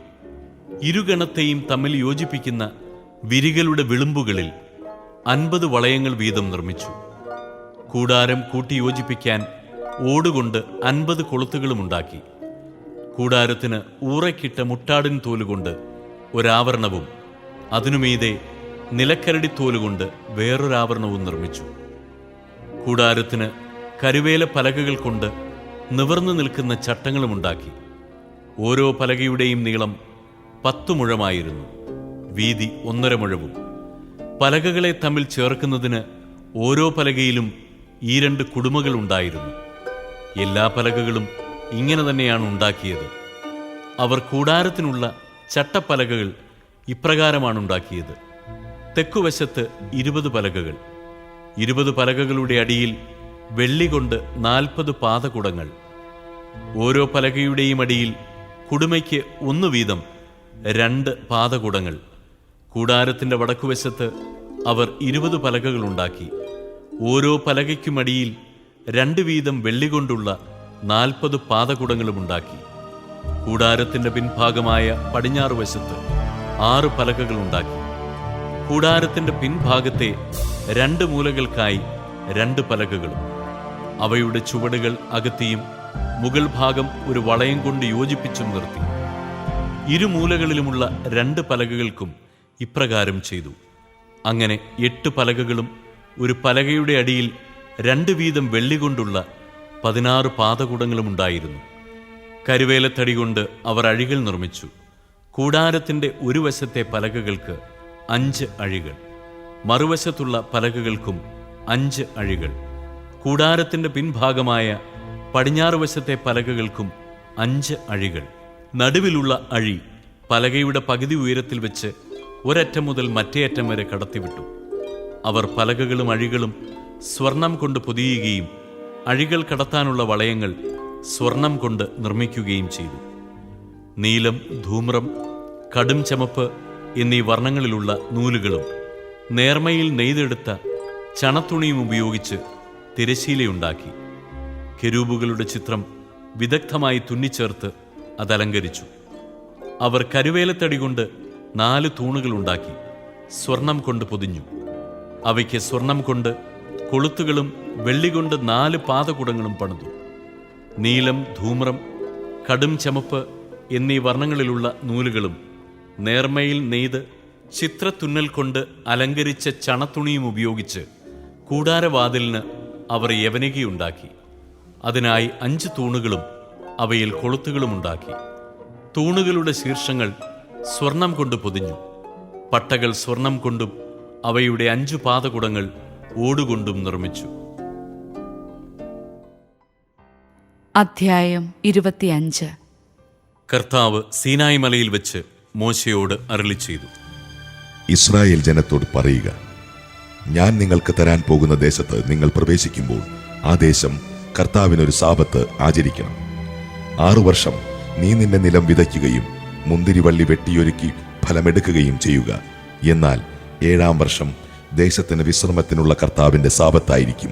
Speaker 3: ഇരുഗണത്തെയും തമ്മിൽ യോജിപ്പിക്കുന്ന വിരികളുടെ വിളുമ്പുകളിൽ 50 വളയങ്ങൾ വീതം നിർമ്മിച്ചു. കൂടാരം കൂട്ടിയോജിപ്പിക്കാൻ ഓടുകൊണ്ട് 50 കൊളുത്തുകളുമുണ്ടാക്കി. കൂടാരത്തിന് ഊറയ്ക്കിട്ട മുട്ടാടിൻ തോലുകൊണ്ട് ഒരാവരണവും അതിനുമീതെ നിലക്കരടിത്തോലുകൊണ്ട് വേറൊരാവരണവും നിർമ്മിച്ചു. കൂടാരത്തിന് കരുവേല പലകകൾ കൊണ്ട് നിവർന്നു നിൽക്കുന്ന ചട്ടങ്ങളുമുണ്ടാക്കി. ഓരോ പലകയുടെയും നീളം 10 മുഴമായിരുന്നു, വീതി 1.5 മുഴവും. പലകകളെ തമ്മിൽ ചേർക്കുന്നതിന് ഓരോ പലകയിലും ഈ 2 കുടുമകൾ ഉണ്ടായിരുന്നു. എല്ലാ പലകകളും ഇങ്ങനെ തന്നെയാണ് ഉണ്ടാക്കിയത്. അവർ കൂടാരത്തിനുള്ള ചട്ടപ്പലകകൾ ഇപ്രകാരമാണ് ഉണ്ടാക്കിയത്. തെക്കുവശത്ത് 20 പലകകൾ, 20 പലകകളുടെ അടിയിൽ വെള്ളി കൊണ്ട് 40 പാദകുടങ്ങൾ. ഓരോ പലകയുടെയും അടിയിൽ കുടുമയ്ക്ക് 1 വീതം 2 പാദകുടങ്ങൾ. കൂടാരത്തിൻ്റെ വടക്കുവശത്ത് അവർ 20 പലകകളുണ്ടാക്കി. ഓരോ പലകയ്ക്കുമടിയിൽ 2 വീതം വെള്ളി കൊണ്ടുള്ള 40 പാദകുടങ്ങളുമുണ്ടാക്കി. കൂടാരത്തിൻ്റെ പിൻഭാഗമായ പടിഞ്ഞാറ് വശത്ത് 6 പലകകളുണ്ടാക്കി. കൂടാരത്തിൻ്റെ പിൻഭാഗത്തെ 2 മൂലകൾക്കായി 2 പലകകളും. അവയുടെ ചുവടുകൾ അകത്തിയും മുകൾ ഭാഗം ഒരു വളയം കൊണ്ട് യോജിപ്പിച്ചും നിർത്തി. ഇരുമൂലകളിലുമുള്ള 2 പലകകൾക്കും ഇപ്രകാരം ചെയ്തു. അങ്ങനെ 8 പലകകളും ഒരു പലകയുടെ അടിയിൽ 2 വീതം വെള്ളി കൊണ്ടുള്ള 16 പാദകുടങ്ങളും ഉണ്ടായിരുന്നു. കരുവേലത്തടി കൊണ്ട് അവർ അഴികൾ നിർമ്മിച്ചു. കൂടാരത്തിൻ്റെ ഒരു വശത്തെ പലകകൾക്ക് 5 അഴികൾ, മറുവശത്തുള്ള പലകകൾക്കും 5 അഴികൾ. കൂടാരത്തിൻ്റെ പിൻഭാഗമായ പടിഞ്ഞാറ് വശത്തെ പലകകൾക്കും 5 അഴികൾ. നടുവിലുള്ള അഴി പലകയുടെ പകുതി ഉയരത്തിൽ വെച്ച് ഒരറ്റം മുതൽ മറ്റേ അറ്റം വരെ കടത്തിവിട്ടു. അവർ പലകകളും അഴികളും സ്വർണം കൊണ്ട് പൊതിയുകയും അഴികൾ കടത്താനുള്ള വളയങ്ങൾ സ്വർണം കൊണ്ട് നിർമ്മിക്കുകയും ചെയ്തു. നീലം, ധൂമ്രം, കടും ചമപ്പ് എന്നീ വർണ്ണങ്ങളിലുള്ള നൂലുകളും നേർമയിൽ നെയ്തെടുത്ത ചണത്തുണിയും ഉപയോഗിച്ച് തിരശ്ശീലയുണ്ടാക്കി. കെരൂബുകളുടെ ചിത്രം വിദഗ്ധമായി തുന്നിച്ചേർത്ത് അതലങ്കരിച്ചു. അവർ കരുവേലത്തടി കൊണ്ട് 4 തൂണുകളുണ്ടാക്കി സ്വർണം കൊണ്ട് പൊതിഞ്ഞു. അവയ്ക്ക് സ്വർണം കൊണ്ട് കൊളുത്തുകളും വെള്ളികൊണ്ട് 4 പാദകുടങ്ങളും പണിതു. നീലം, ധൂമ്രം, കടും ചമപ്പ് എന്നീ വർണ്ണങ്ങളിലുള്ള നൂലുകളും നേർമയിൽ നെയ്ത് ചിത്രത്തുന്നൽ കൊണ്ട് അലങ്കരിച്ച ചണത്തുണിയും ഉപയോഗിച്ച് കൂടാരവാതിലിന് അവർ യവനികയുണ്ടാക്കി. അതിനായി 5 തൂണുകളും അവയിൽ കൊളുത്തുകളും ഉണ്ടാക്കി. തൂണുകളുടെ ശീർഷങ്ങൾ സ്വർണം കൊണ്ട് പൊതിഞ്ഞു. പട്ടകൾ സ്വർണം കൊണ്ടും അവയുടെ 5 പാദകുടങ്ങൾ ഓടുകൊണ്ടും നിർമ്മിച്ചു.
Speaker 2: അധ്യായം 25.
Speaker 3: കർത്താവ് സീനായി മലയിൽ വെച്ച് മോശയോട് അരുളിച്ചെയ്തു.
Speaker 6: ഇസ്രായേൽ ജനത്തോട് പറയുക, ഞാൻ നിങ്ങൾക്ക് തരാൻ പോകുന്ന ദേശത്ത് നിങ്ങൾ പ്രവേശിക്കുമ്പോൾ ആ ദേശം കർത്താവിനൊരു സാബത്ത് ആചരിക്കണം. 6 വർഷം നീ നിന്റെ നിലം വിതയ്ക്കുകയും മുന്തിരിവള്ളി വെട്ടിയൊരുക്കി ഫലമെടുക്കുകയും ചെയ്യുക. എന്നാൽ 7-ാം വർഷം ദേശത്തിന് വിശ്രമത്തിനുള്ള കർത്താവിന്റെ സാബത്തായിരിക്കും.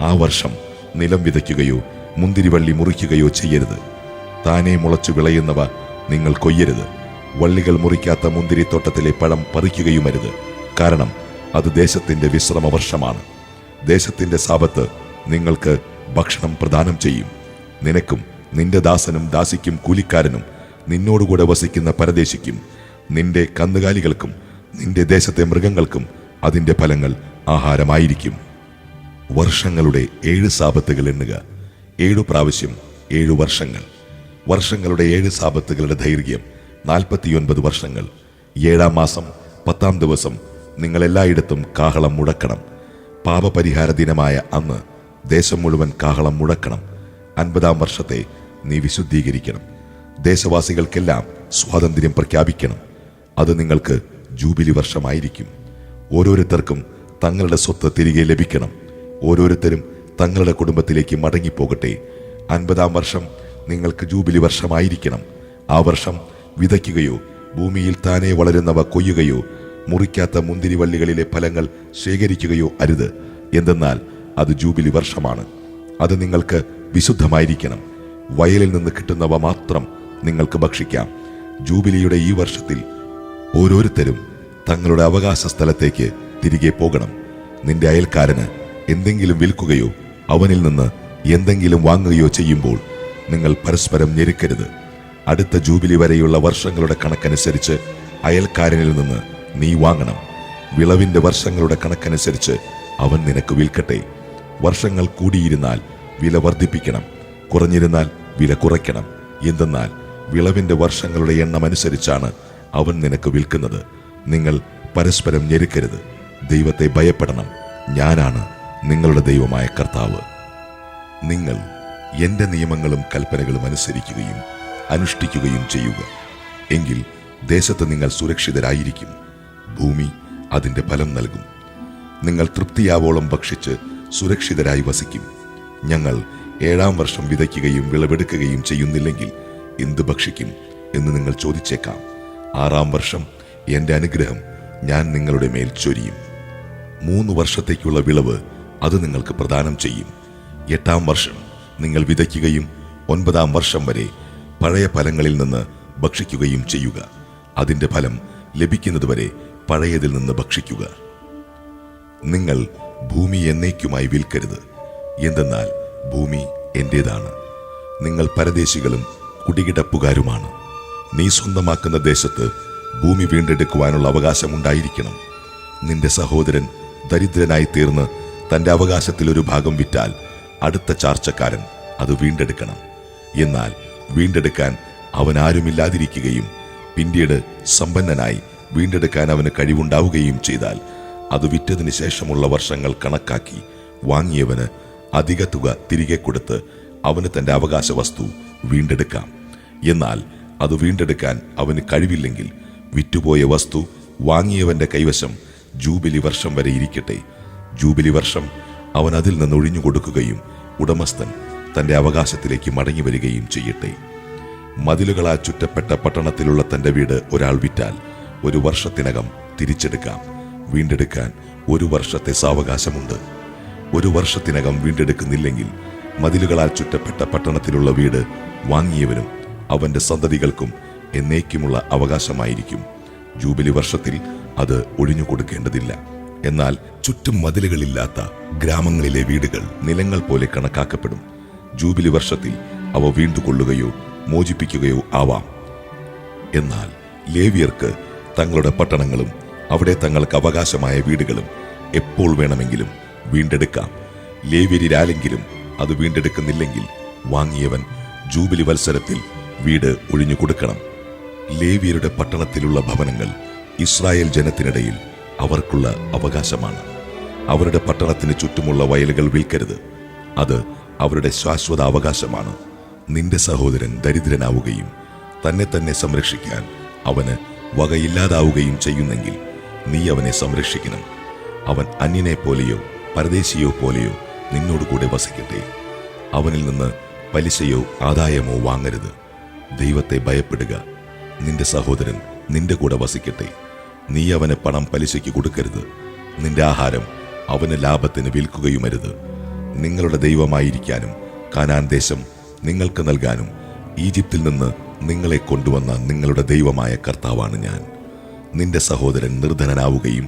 Speaker 6: ആ വർഷം നിലം വിതയ്ക്കുകയോ മുന്തിരിവള്ളി മുറിക്കുകയോ ചെയ്യരുത്. താനേ മുളച്ചു വിളയുന്നവ നിങ്ങൾ കൊയ്യരുത്. വള്ളികൾ മുറിക്കാത്ത മുന്തിരിത്തോട്ടത്തിലെ പഴം പറിക്കുകയുമരുത്. കാരണം അത് ദേശത്തിന്റെ വിശ്രമവർഷമാണ്. ദേശത്തിന്റെ സാബത്ത് നിങ്ങൾക്ക് ഭക്ഷണം പ്രദാനം ചെയ്യും. നിനക്കും നിന്റെ ദാസനും ദാസിക്കും കൂലിക്കാരനും നിന്നോടുകൂടെ വസിക്കുന്ന പരദേശിക്കും നിന്റെ കന്നുകാലികൾക്കും നിന്റെ ദേശത്തെ മൃഗങ്ങൾക്കും അതിന്റെ ഫലങ്ങൾ ആഹാരമായിരിക്കും. വർഷങ്ങളുടെ 7 സാബത്തുകൾ എണ്ണുക. 7 പ്രാവശ്യം 7 വർഷങ്ങൾ. വർഷങ്ങളുടെ 7 സാബത്തുകളുടെ ദൈർഘ്യം 49 വർഷങ്ങൾ. 7-ാം മാസം 10-ാം ദിവസം നിങ്ങൾ എല്ലായിടത്തും കാഹളം മുഴക്കണം. പാപപരിഹാര ദിനമായ അന്ന് ദേശം മുഴുവൻ കാഹളം മുഴക്കണം. 50-ാം വർഷത്തെ നീ വിശുദ്ധീകരിക്കണം. ദേശവാസികൾക്കെല്ലാം സ്വാതന്ത്ര്യം പ്രഖ്യാപിക്കണം. അത് നിങ്ങൾക്ക് ജൂബിലി വർഷമായിരിക്കും. ഓരോരുത്തർക്കും തങ്ങളുടെ സ്വത്ത് തിരികെ ലഭിക്കണം. ഓരോരുത്തരും തങ്ങളുടെ കുടുംബത്തിലേക്ക് മടങ്ങിപ്പോകട്ടെ. 50-ാം വർഷം നിങ്ങൾക്ക് ജൂബിലി വർഷമായിരിക്കണം. ആ വർഷം വിതയ്ക്കുകയോ ഭൂമിയിൽ താനെ വളരുന്നവ കൊയ്യുകയോ മുറിക്കാത്ത മുന്തിരിവള്ളികളിലെ ഫലങ്ങൾ ശേഖരിക്കുകയോ അരുത്. എന്തെന്നാൽ അത് ജൂബിലി വർഷമാണ്. അത് നിങ്ങൾക്ക് വിശുദ്ധമായിരിക്കണം. വയലിൽ നിന്ന് കിട്ടുന്നവ മാത്രം നിങ്ങൾക്ക് ഭക്ഷിക്കാം. ജൂബിലിയുടെ ഈ വർഷത്തിൽ ഓരോരുത്തരും തങ്ങളുടെ അവകാശ സ്ഥലത്തേക്ക് തിരികെ പോകണം. നിന്റെ അയൽക്കാരന് എന്തെങ്കിലും വിൽക്കുകയോ അവനിൽ നിന്ന് എന്തെങ്കിലും വാങ്ങുകയോ ചെയ്യുമ്പോൾ നിങ്ങൾ പരസ്പരം ഞെരുക്കരുത്. അടുത്ത ജൂബിലി വരെയുള്ള വർഷങ്ങളുടെ കണക്കനുസരിച്ച് അയൽക്കാരനിൽ നിന്ന് നീ വാങ്ങണം. വിളവിന്റെ വർഷങ്ങളുടെ കണക്കനുസരിച്ച് അവൻ നിനക്ക് വിൽക്കട്ടെ. വർഷങ്ങൾ കൂടിയിരുന്നാൽ വില വർദ്ധിപ്പിക്കണം, കുറഞ്ഞിരുന്നാൽ വില കുറയ്ക്കണം. എന്തെന്നാൽ വിളവിന്റെ വർഷങ്ങളുടെ എണ്ണം അനുസരിച്ചാണ് അവൻ നിനക്ക് വിൽക്കുന്നത്. നിങ്ങൾ പരസ്പരം ഞെരുക്കരുത്. ദൈവത്തെ ഭയപ്പെടണം. ഞാനാണ് നിങ്ങളുടെ ദൈവമായ കർത്താവ്. നിങ്ങൾ എന്റെ നിയമങ്ങളും കൽപ്പനകളും അനുസരിക്കുകയും അനുഷ്ഠിക്കുകയും ചെയ്യുക. എങ്കിൽ ദേശത്ത് നിങ്ങൾ സുരക്ഷിതരായിരിക്കും. ഭൂമി അതിന്റെ ഫലം നൽകും. നിങ്ങൾ തൃപ്തിയാവോളം ഭക്ഷിച്ച് സുരക്ഷിതരായി വസിക്കും. ഞങ്ങൾ 7-ാം വർഷം വിതയ്ക്കുകയും വിളവെടുക്കുകയും ചെയ്യുന്നില്ലെങ്കിൽ എന്ത് ഭക്ഷിക്കും എന്ന് നിങ്ങൾ ചോദിച്ചേക്കാം. 6-ാം വർഷം എന്റെ അനുഗ്രഹം ഞാൻ നിങ്ങളുടെ മേൽ ചൊരിയും. 3 വർഷത്തേക്കുള്ള വിളവ് അത് നിങ്ങൾക്ക് പ്രദാനം ചെയ്യും. 8-ാം വർഷം നിങ്ങൾ വിതയ്ക്കുകയും 9-ാം വർഷം വരെ പഴയ ഫലങ്ങളിൽ നിന്ന് ഭക്ഷിക്കുകയും ചെയ്യുക. അതിന്റെ ഫലം ലഭിക്കുന്നതുവരെ പഴയതിൽ നിന്ന് ഭക്ഷിക്കുക. നിങ്ങൾ ഭൂമി എന്നേക്കുമായി വിൽക്കരുത്. എന്തെന്നാൽ ഭൂമി എന്റേതാണ്. നിങ്ങൾ പരദേശികളും കുടികിടപ്പുകാരുമാണ്. നീ സ്വന്തമാക്കുന്ന ദേശത്ത് ഭൂമി വീണ്ടെടുക്കുവാനുള്ള അവകാശമുണ്ടായിരിക്കണം. നിന്റെ സഹോദരൻ ദരിദ്രനായി തീർന്ന് തന്റെ അവകാശത്തിൽ ഒരു ഭാഗം വിറ്റാൽ അടുത്ത ചാർച്ചക്കാരൻ അത് വീണ്ടെടുക്കണം. എന്നാൽ വീണ്ടെടുക്കാൻ അവൻ ആരുമില്ലാതിരിക്കുകയും പിന്നീട് സമ്പന്നനായി വീണ്ടെടുക്കാൻ അവന് കഴിവുണ്ടാവുകയും ചെയ്താൽ അത് വിറ്റതിന് ശേഷമുള്ള വർഷങ്ങൾ കണക്കാക്കി വാങ്ങിയവന് അധിക തുക തിരികെ കൊടുത്ത് അവന് തന്റെ അവകാശ വസ്തു വീണ്ടെടുക്കാം. എന്നാൽ അത് വീണ്ടെടുക്കാൻ അവന് കഴിവില്ലെങ്കിൽ വിറ്റുപോയ വസ്തു വാങ്ങിയവന്റെ കൈവശം ജൂബിലി വർഷം വരെ ഇരിക്കട്ടെ. ജൂബിലി വർഷം അവൻ അതിൽ നിന്ന് ഒഴിഞ്ഞു കൊടുക്കുകയും ഉടമസ്ഥൻ തന്റെ അവകാശത്തിലേക്ക് മടങ്ങി വരികയും ചെയ്യട്ടെ. മതിലുകളാൽ ചുറ്റപ്പെട്ട പട്ടണത്തിലുള്ള തന്റെ വീട് ഒരാൾ വിറ്റാൽ 1 വർഷത്തിനകം തിരിച്ചെടുക്കാം. വീണ്ടെടുക്കാൻ 1 വർഷത്തെ സാവകാശമുണ്ട്. 1 വർഷത്തിനകം വീണ്ടെടുക്കുന്നില്ലെങ്കിൽ മതിലുകളാൽ ചുറ്റപ്പെട്ട പട്ടണത്തിലുള്ള വീട് വാങ്ങിയവനും അവന്റെ സന്തതികൾക്കും എന്നേക്കുമുള്ള അവകാശമായിരിക്കും. ജൂബിലി വർഷത്തിൽ അത് ഒഴിഞ്ഞു കൊടുക്കേണ്ടതില്ല. എന്നാൽ ചുറ്റും മതിലുകളില്ലാത്ത ഗ്രാമങ്ങളിലെ വീടുകൾ നിലങ്ങൾ പോലെ കണക്കാക്കപ്പെടും. ജൂബിലി വർഷത്തിൽ അവ വീണ്ടുകൊള്ളുകയോ മോചിപ്പിക്കുകയോ ആവാം. എന്നാൽ ലേവ്യർക്ക് തങ്ങളുടെ പട്ടണങ്ങളും അവിടെ തങ്ങൾക്ക് അവകാശമായ വീടുകളും എപ്പോൾ വേണമെങ്കിലും വീണ്ടെടുക്കാം. ലേവ്യരിലാരെങ്കിലും അത് വീണ്ടെടുക്കുന്നില്ലെങ്കിൽ വാങ്ങിയവൻ ജൂബിലി വത്സരത്തിൽ വീട് ഒഴിഞ്ഞു കൊടുക്കണം. ലേവ്യരുടെ പട്ടണത്തിലുള്ള ഭവനങ്ങൾ ഇസ്രായേൽ ജനത്തിനിടയിൽ അവർക്കുള്ള അവകാശമാണ്. അവരുടെ പട്ടണത്തിന് ചുറ്റുമുള്ള വയലുകൾ വിൽക്കരുത്. അത് അവരുടെ ശാശ്വത അവകാശമാണ്. നിന്റെ സഹോദരൻ ദരിദ്രനാവുകയും തന്നെ തന്നെ സംരക്ഷിക്കാൻ അവന് വകയില്ലാതാവുകയും ചെയ്യുന്നെങ്കിൽ നീ അവനെ സംരക്ഷിക്കണം. അവൻ അന്യനെ പോലെയോ പരദേശിയോ പോലെയോ നിന്നോടുകൂടെ വസിക്കട്ടെ. അവനിൽ നിന്ന് പലിശയോ ആദായമോ വാങ്ങരുത്. ദൈവത്തെ ഭയപ്പെടുക. നിന്റെ സഹോദരൻ നിന്റെ കൂടെ വസിക്കട്ടെ. നീ അവന് പണം പലിശയ്ക്ക് കൊടുക്കരുത്. നിന്റെ ആഹാരം അവന് ലാഭത്തിന് വിൽക്കുകയുമരുത്. നിങ്ങളുടെ ദൈവമായിരിക്കാനും കാനാൻ ദേശം നിങ്ങൾക്ക് നൽകാനും ഈജിപ്തിൽ നിന്ന് നിങ്ങളെ കൊണ്ടുവന്ന നിങ്ങളുടെ ദൈവമായ കർത്താവാണ് ഞാൻ. നിന്റെ സഹോദരൻ നിർധനനാവുകയും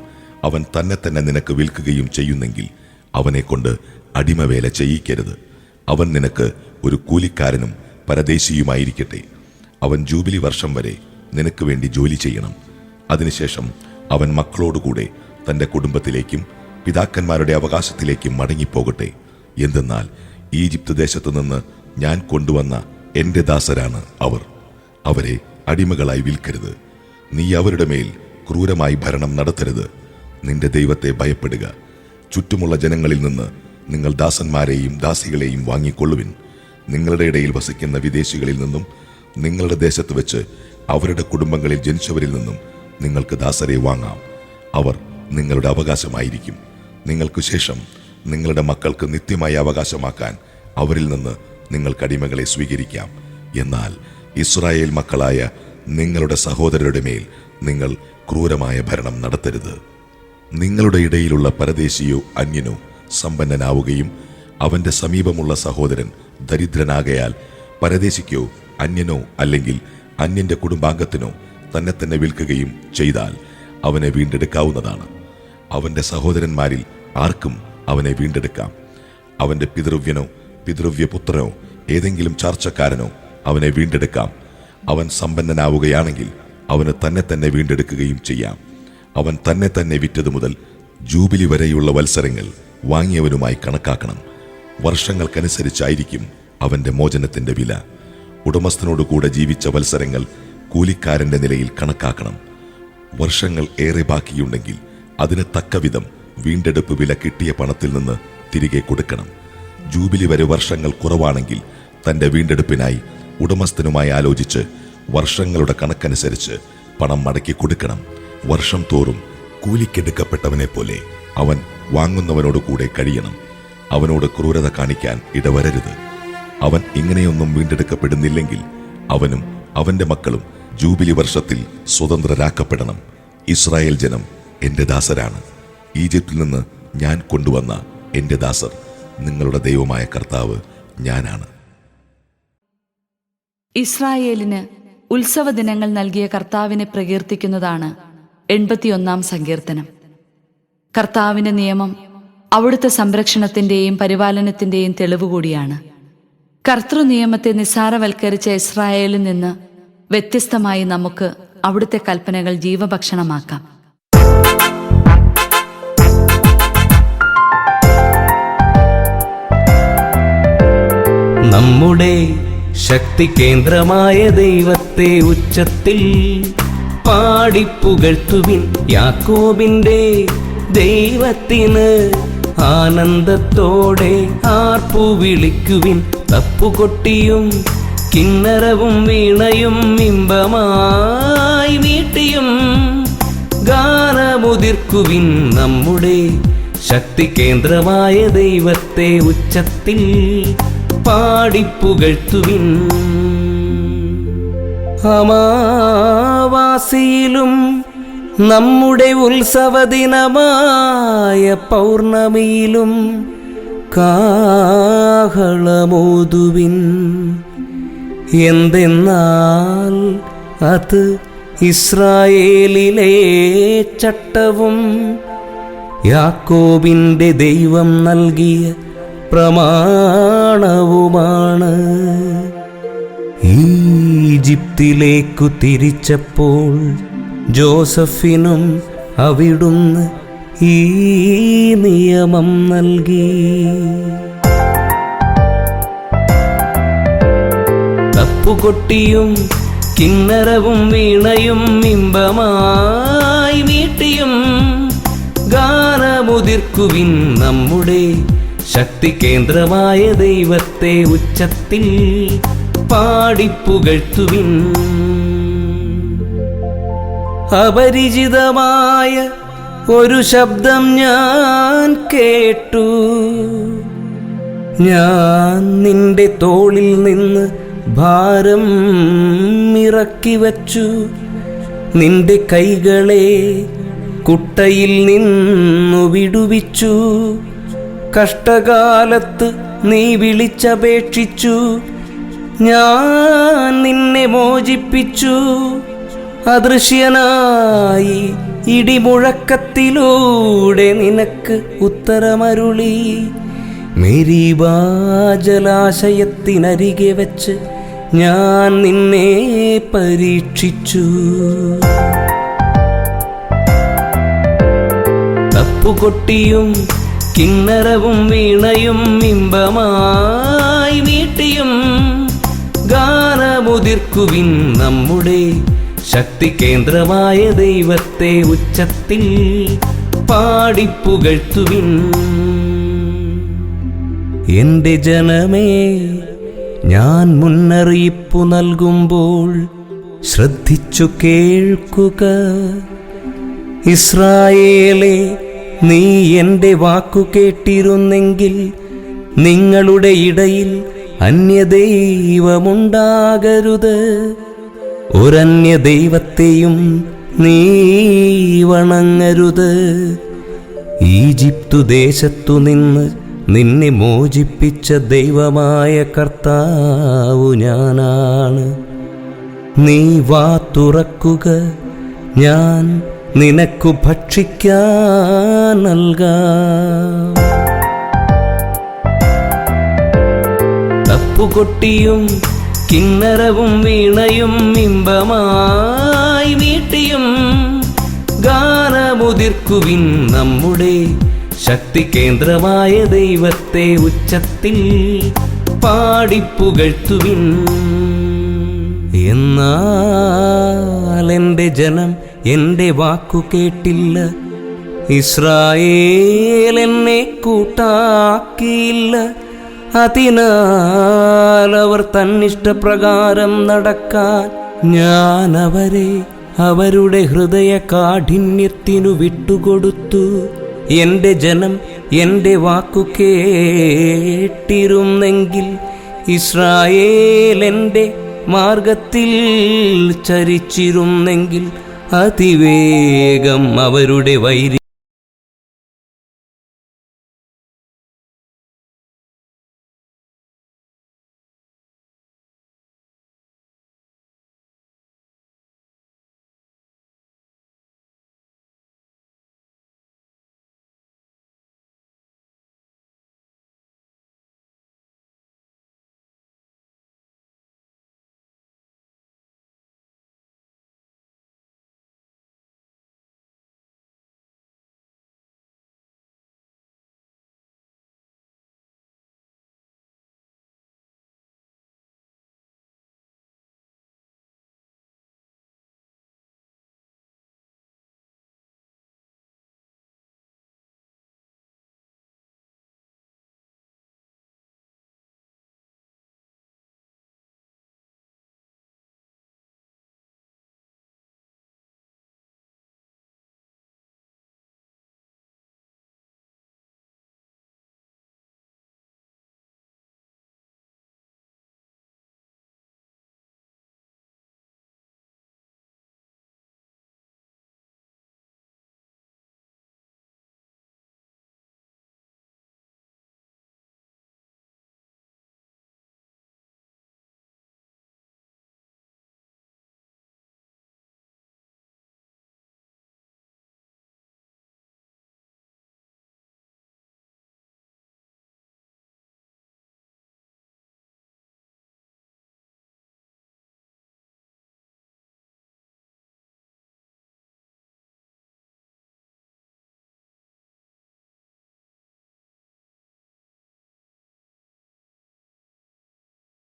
Speaker 6: അവൻ തന്നെ തന്നെ നിനക്ക് വിൽക്കുകയും ചെയ്യുന്നെങ്കിൽ അവനെ കൊണ്ട് അടിമവേല ചെയ്യിക്കരുത്. അവൻ നിനക്ക് ഒരു കൂലിക്കാരനും പരദേശിയുമായിരിക്കട്ടെ. അവൻ ജൂബിലി വർഷം വരെ നിനക്ക് വേണ്ടി ജോലി ചെയ്യണം. അതിനുശേഷം അവൻ മക്കളോടുകൂടെ തന്റെ കുടുംബത്തിലേക്കും പിതാക്കന്മാരുടെ അവകാശത്തിലേക്കും മടങ്ങിപ്പോകട്ടെ. എന്തെന്നാൽ ഈജിപ്ത് ദേശത്തു നിന്ന് ഞാൻ കൊണ്ടുവന്ന എന്റെ ദാസരാണ് അവർ. അവരെ അടിമകളായി വിൽക്കരുത്. നീ അവരുടെ മേൽ ക്രൂരമായി ഭരണം നടത്തരുത്. നിന്റെ ദൈവത്തെ ഭയപ്പെടുക. ചുറ്റുമുള്ള ജനങ്ങളിൽ നിന്ന് നിങ്ങൾ ദാസന്മാരെയും ദാസികളെയും വാങ്ങിക്കൊള്ളുവിൻ. നിങ്ങളുടെ ഇടയിൽ വസിക്കുന്ന വിദേശികളിൽ നിന്നും നിങ്ങളുടെ ദേശത്ത് വെച്ച് അവരുടെ കുടുംബങ്ങളിൽ ജനിച്ചവരിൽ നിന്നും നിങ്ങൾക്ക് ദാസരെ വാങ്ങാം. അവർ നിങ്ങളുടെ അവകാശമായിരിക്കും. നിങ്ങൾക്ക് ശേഷം നിങ്ങളുടെ മക്കൾക്ക് നിത്യമായി അവകാശമാക്കാൻ അവരിൽ നിന്ന് നിങ്ങൾക്ക് അടിമകളെ സ്വീകരിക്കാം. എന്നാൽ ഇസ്രായേൽ മക്കളായ നിങ്ങളുടെ സഹോദരരുടെ മേൽ നിങ്ങൾ ക്രൂരമായ ഭരണം നടത്തരുത്. നിങ്ങളുടെ ഇടയിലുള്ള പരദേശിയോ അന്യനോ സമ്പന്നനാവുകയും അവന്റെ സമീപമുള്ള സഹോദരൻ ദരിദ്രനാകയാൽ പരദേശിക്കോ അന്യനോ അല്ലെങ്കിൽ അന്യന്റെ കുടുംബാംഗത്തിനോ തന്നെ തന്നെ വിൽക്കുകയും ചെയ്താൽ അവനെ വീണ്ടെടുക്കാവുന്നതാണ്. അവന്റെ സഹോദരന്മാരിൽ ആർക്കും അവനെ വീണ്ടെടുക്കാം. അവന്റെ പിതൃവ്യനോ പിതൃവ്യപുത്രനോ ഏതെങ്കിലും ചാർച്ചക്കാരനോ അവനെ വീണ്ടെടുക്കാം. അവൻ സമ്പന്നനാവുകയാണെങ്കിൽ അവന് തന്നെ തന്നെ വീണ്ടെടുക്കുകയും ചെയ്യാം. അവൻ തന്നെ തന്നെ വിറ്റതു മുതൽ ജൂബിലി വരെയുള്ള വത്സരങ്ങൾ വാങ്ങിയവനുമായി കണക്കാക്കണം. വർഷങ്ങൾക്കനുസരിച്ചായിരിക്കും അവന്റെ മോചനത്തിന്റെ വില. ഉടമസ്ഥനോടുകൂടെ ജീവിച്ച വത്സരങ്ങൾ കൂലിക്കാരന്റെ നിലയിൽ കണക്കാക്കണം. വർഷങ്ങൾ ഏറെ ബാക്കിയുണ്ടെങ്കിൽ അതിന് തക്കവിധം വീണ്ടെടുപ്പ് വില കിട്ടിയ പണത്തിൽ നിന്ന് തിരികെ കൊടുക്കണം. ജൂബിലി വരെ വർഷങ്ങൾ കുറവാണെങ്കിൽ തന്റെ വീണ്ടെടുപ്പിനായി ഉടമസ്ഥനുമായി ആലോചിച്ച് വർഷങ്ങളുടെ കണക്കനുസരിച്ച് പണം മടക്കി കൊടുക്കണം. വർഷം തോറും കൂലിക്കെടുക്കപ്പെട്ടവനെ പോലെ അവൻ വാങ്ങുന്നവനോട് കൂടെ കഴിയണം. അവനോട് ക്രൂരത കാണിക്കാൻ ഇടവരരുത്. അവൻ ഇങ്ങനെയൊന്നും വീണ്ടെടുക്കപ്പെടുന്നില്ലെങ്കിൽ അവനും അവന്റെ മക്കളും ജൂബിലി വർഷത്തിൽ സ്വതന്ത്രരാക്കപ്പെടണം. ഇസ്രായേൽ ജനം എന്റെ ദാസരാണ്. ഈജിപ്തിൽ നിന്ന് ഞാൻ കൊണ്ടുവന്ന എന്റെ ദാസർ നിങ്ങളുടെ ദൈവമായ കർത്താവ് ഞാനാണ്.
Speaker 2: ഇസ്രായേലിന് ഉത്സവ ദിനങ്ങൾ നൽകിയ കർത്താവിനെ പ്രകീർത്തിക്കുന്നതാണ് 81 സങ്കീർത്തനം. കർത്താവിന്റെ നിയമം അവിടുത്തെ സംരക്ഷണത്തിന്റെയും പരിപാലനത്തിന്റെയും തെളിവ് കൂടിയാണ്. കർത്തൃനിയമത്തെ നിസ്സാരവൽക്കരിച്ച ഇസ്രായേലിൽ നിന്ന് വ്യത്യസ്തമായി നമുക്ക് അവിടുത്തെ കൽപ്പനകൾ ജീവഭക്ഷണമാക്കാം.
Speaker 7: നമ്മുടെ ശക്തി കേന്ദ്രമായ ദൈവത്തെ ഉച്ചത്തിൽ പാടിപ്പുകഴ്ത്തുവിൻ. യാക്കോബിന്റെ ദൈവത്തിന് ആനന്ദത്തോടെ ആർപ്പു വിളിക്കുവിൻ. തപ്പുകൊട്ടിയും കിന്നരവും വീണയും ഇമ്പമായി മീട്ടിയും ഗാനമുതിർക്കുവിൻ നമ്മുടെ ശക്തി കേന്ദ്രമായ ദൈവത്തെ ഉച്ചത്തിൽ പാടിപ്പുകഴ്ത്തുവിൻ. അമാവാസിയിലും നമ്മുടെ ഉത്സവദിനമായ പൗർണമിയിലും കാഹളമോതുവിൻ. എന്തെന്നാൽ അത് ഇസ്രായേലിലെ ചട്ടവും യാക്കോബിൻ്റെ ദൈവം നൽകിയ പ്രമാണവുമാണ്. ഈജിപ്തിലേക്കു തിരിച്ചപ്പോൾ ജോസഫിനും അവിടുന്ന് ഈ നിയമം നൽകി. തപ്പുകൊട്ടിയും കിന്നരവും വീണയും ഇമ്പമായി മീട്ടിയും ഗാനമുതിർക്കുവിൻ നമ്മുടെ ശക്തി കേന്ദ്രമായ ദൈവത്തെ ഉച്ചത്തിൽ പാടിപ്പുകഴ്ത്തുവിൻ. അപരിചിതമായ ഒരു ശബ്ദം ഞാൻ കേട്ടു. ഞാൻ നിന്റെ തോളിൽ നിന്ന് ഭാരം ഇറക്കി വച്ചു. നിന്റെ കൈകളെ കുട്ടയിൽ നിന്നു വിടുവിച്ചു. കഷ്ടകാലത്ത് നീ വിളിച്ചപേക്ഷിച്ചു. ഞാൻ നിന്നെ മോചിപ്പിച്ചു. അദൃശ്യനായി ഇടിമുഴക്കത്തിലൂടെ നിനക്ക് ഉത്തരമരുളി. മെരീബാ ജലാശയത്തിനരികെ വെച്ച് ഞാൻ നിന്നെ പരീക്ഷിച്ചു. തപ്പുകൊട്ടിയും കിന്നരവും വീണയും ഇമ്പമായി മീട്ടിയും ഗാനമുതിർക്കുവിൻ നമ്മുടെ ശക്തി കേന്ദ്രമായ ദൈവത്തെ ഉച്ചത്തിൽ പാടിപ്പുകഴ്ത്തുവിൻ. എൻ്റെ ജനമേ, ഞാൻ മുന്നറിയിപ്പു നൽകുമ്പോൾ ശ്രദ്ധിച്ചു കേൾക്കുക. ഇസ്രായേലേ, നീ എൻ്റെ വാക്കു കേട്ടിരുന്നെങ്കിൽ നിങ്ങളുടെ ഇടയിൽ അന്യദൈവമുണ്ടാകരുത്. ഒരന്യദൈവത്തെയും നീ വണങ്ങരുത്. ഈജിപ്തു ദേശത്തു നിന്ന് നിന്നെ മോചിപ്പിച്ച ദൈവമായ കർത്താവു ഞാനാണ്. നീ വാ തുറക്കുക, ഞാൻ നിനക്കു ഭക്ഷിക്കാൻ നൽകാം. തപ്പുകൊട്ടിയും കിന്നരവും വീണയും ഇമ്പമായി മീട്ടിയും ഗാനമുതിർക്കുവിൻ നമ്മുടെ ശക്തി കേന്ദ്രമായ ദൈവത്തെ ഉച്ചത്തിൽ പാടിപ്പുകഴ്ത്തുവിൻ. എന്നാൽ എൻ്റെ ജനം എൻ്റെ വാക്കു കേട്ടില്ല. ഇസ്രായേൽ എന്നെ കൂട്ടാക്കിയില്ല. അതിനാൽ അവർ തന്നിഷ്ടപ്രകാരം നടക്കാൻ ഞാൻ അവരെ അവരുടെ ഹൃദയ കാഠിന്യത്തിനു വിട്ടുകൊടുത്തു. എൻ്റെ ജനം എൻ്റെ വാക്കു കേട്ടിരുന്നെങ്കിൽ ഇസ്രായേൽ എൻ്റെ മാർഗത്തിൽ ചരിച്ചിരുന്നെങ്കിൽ അതിവേഗം അവരുടെ വൈരി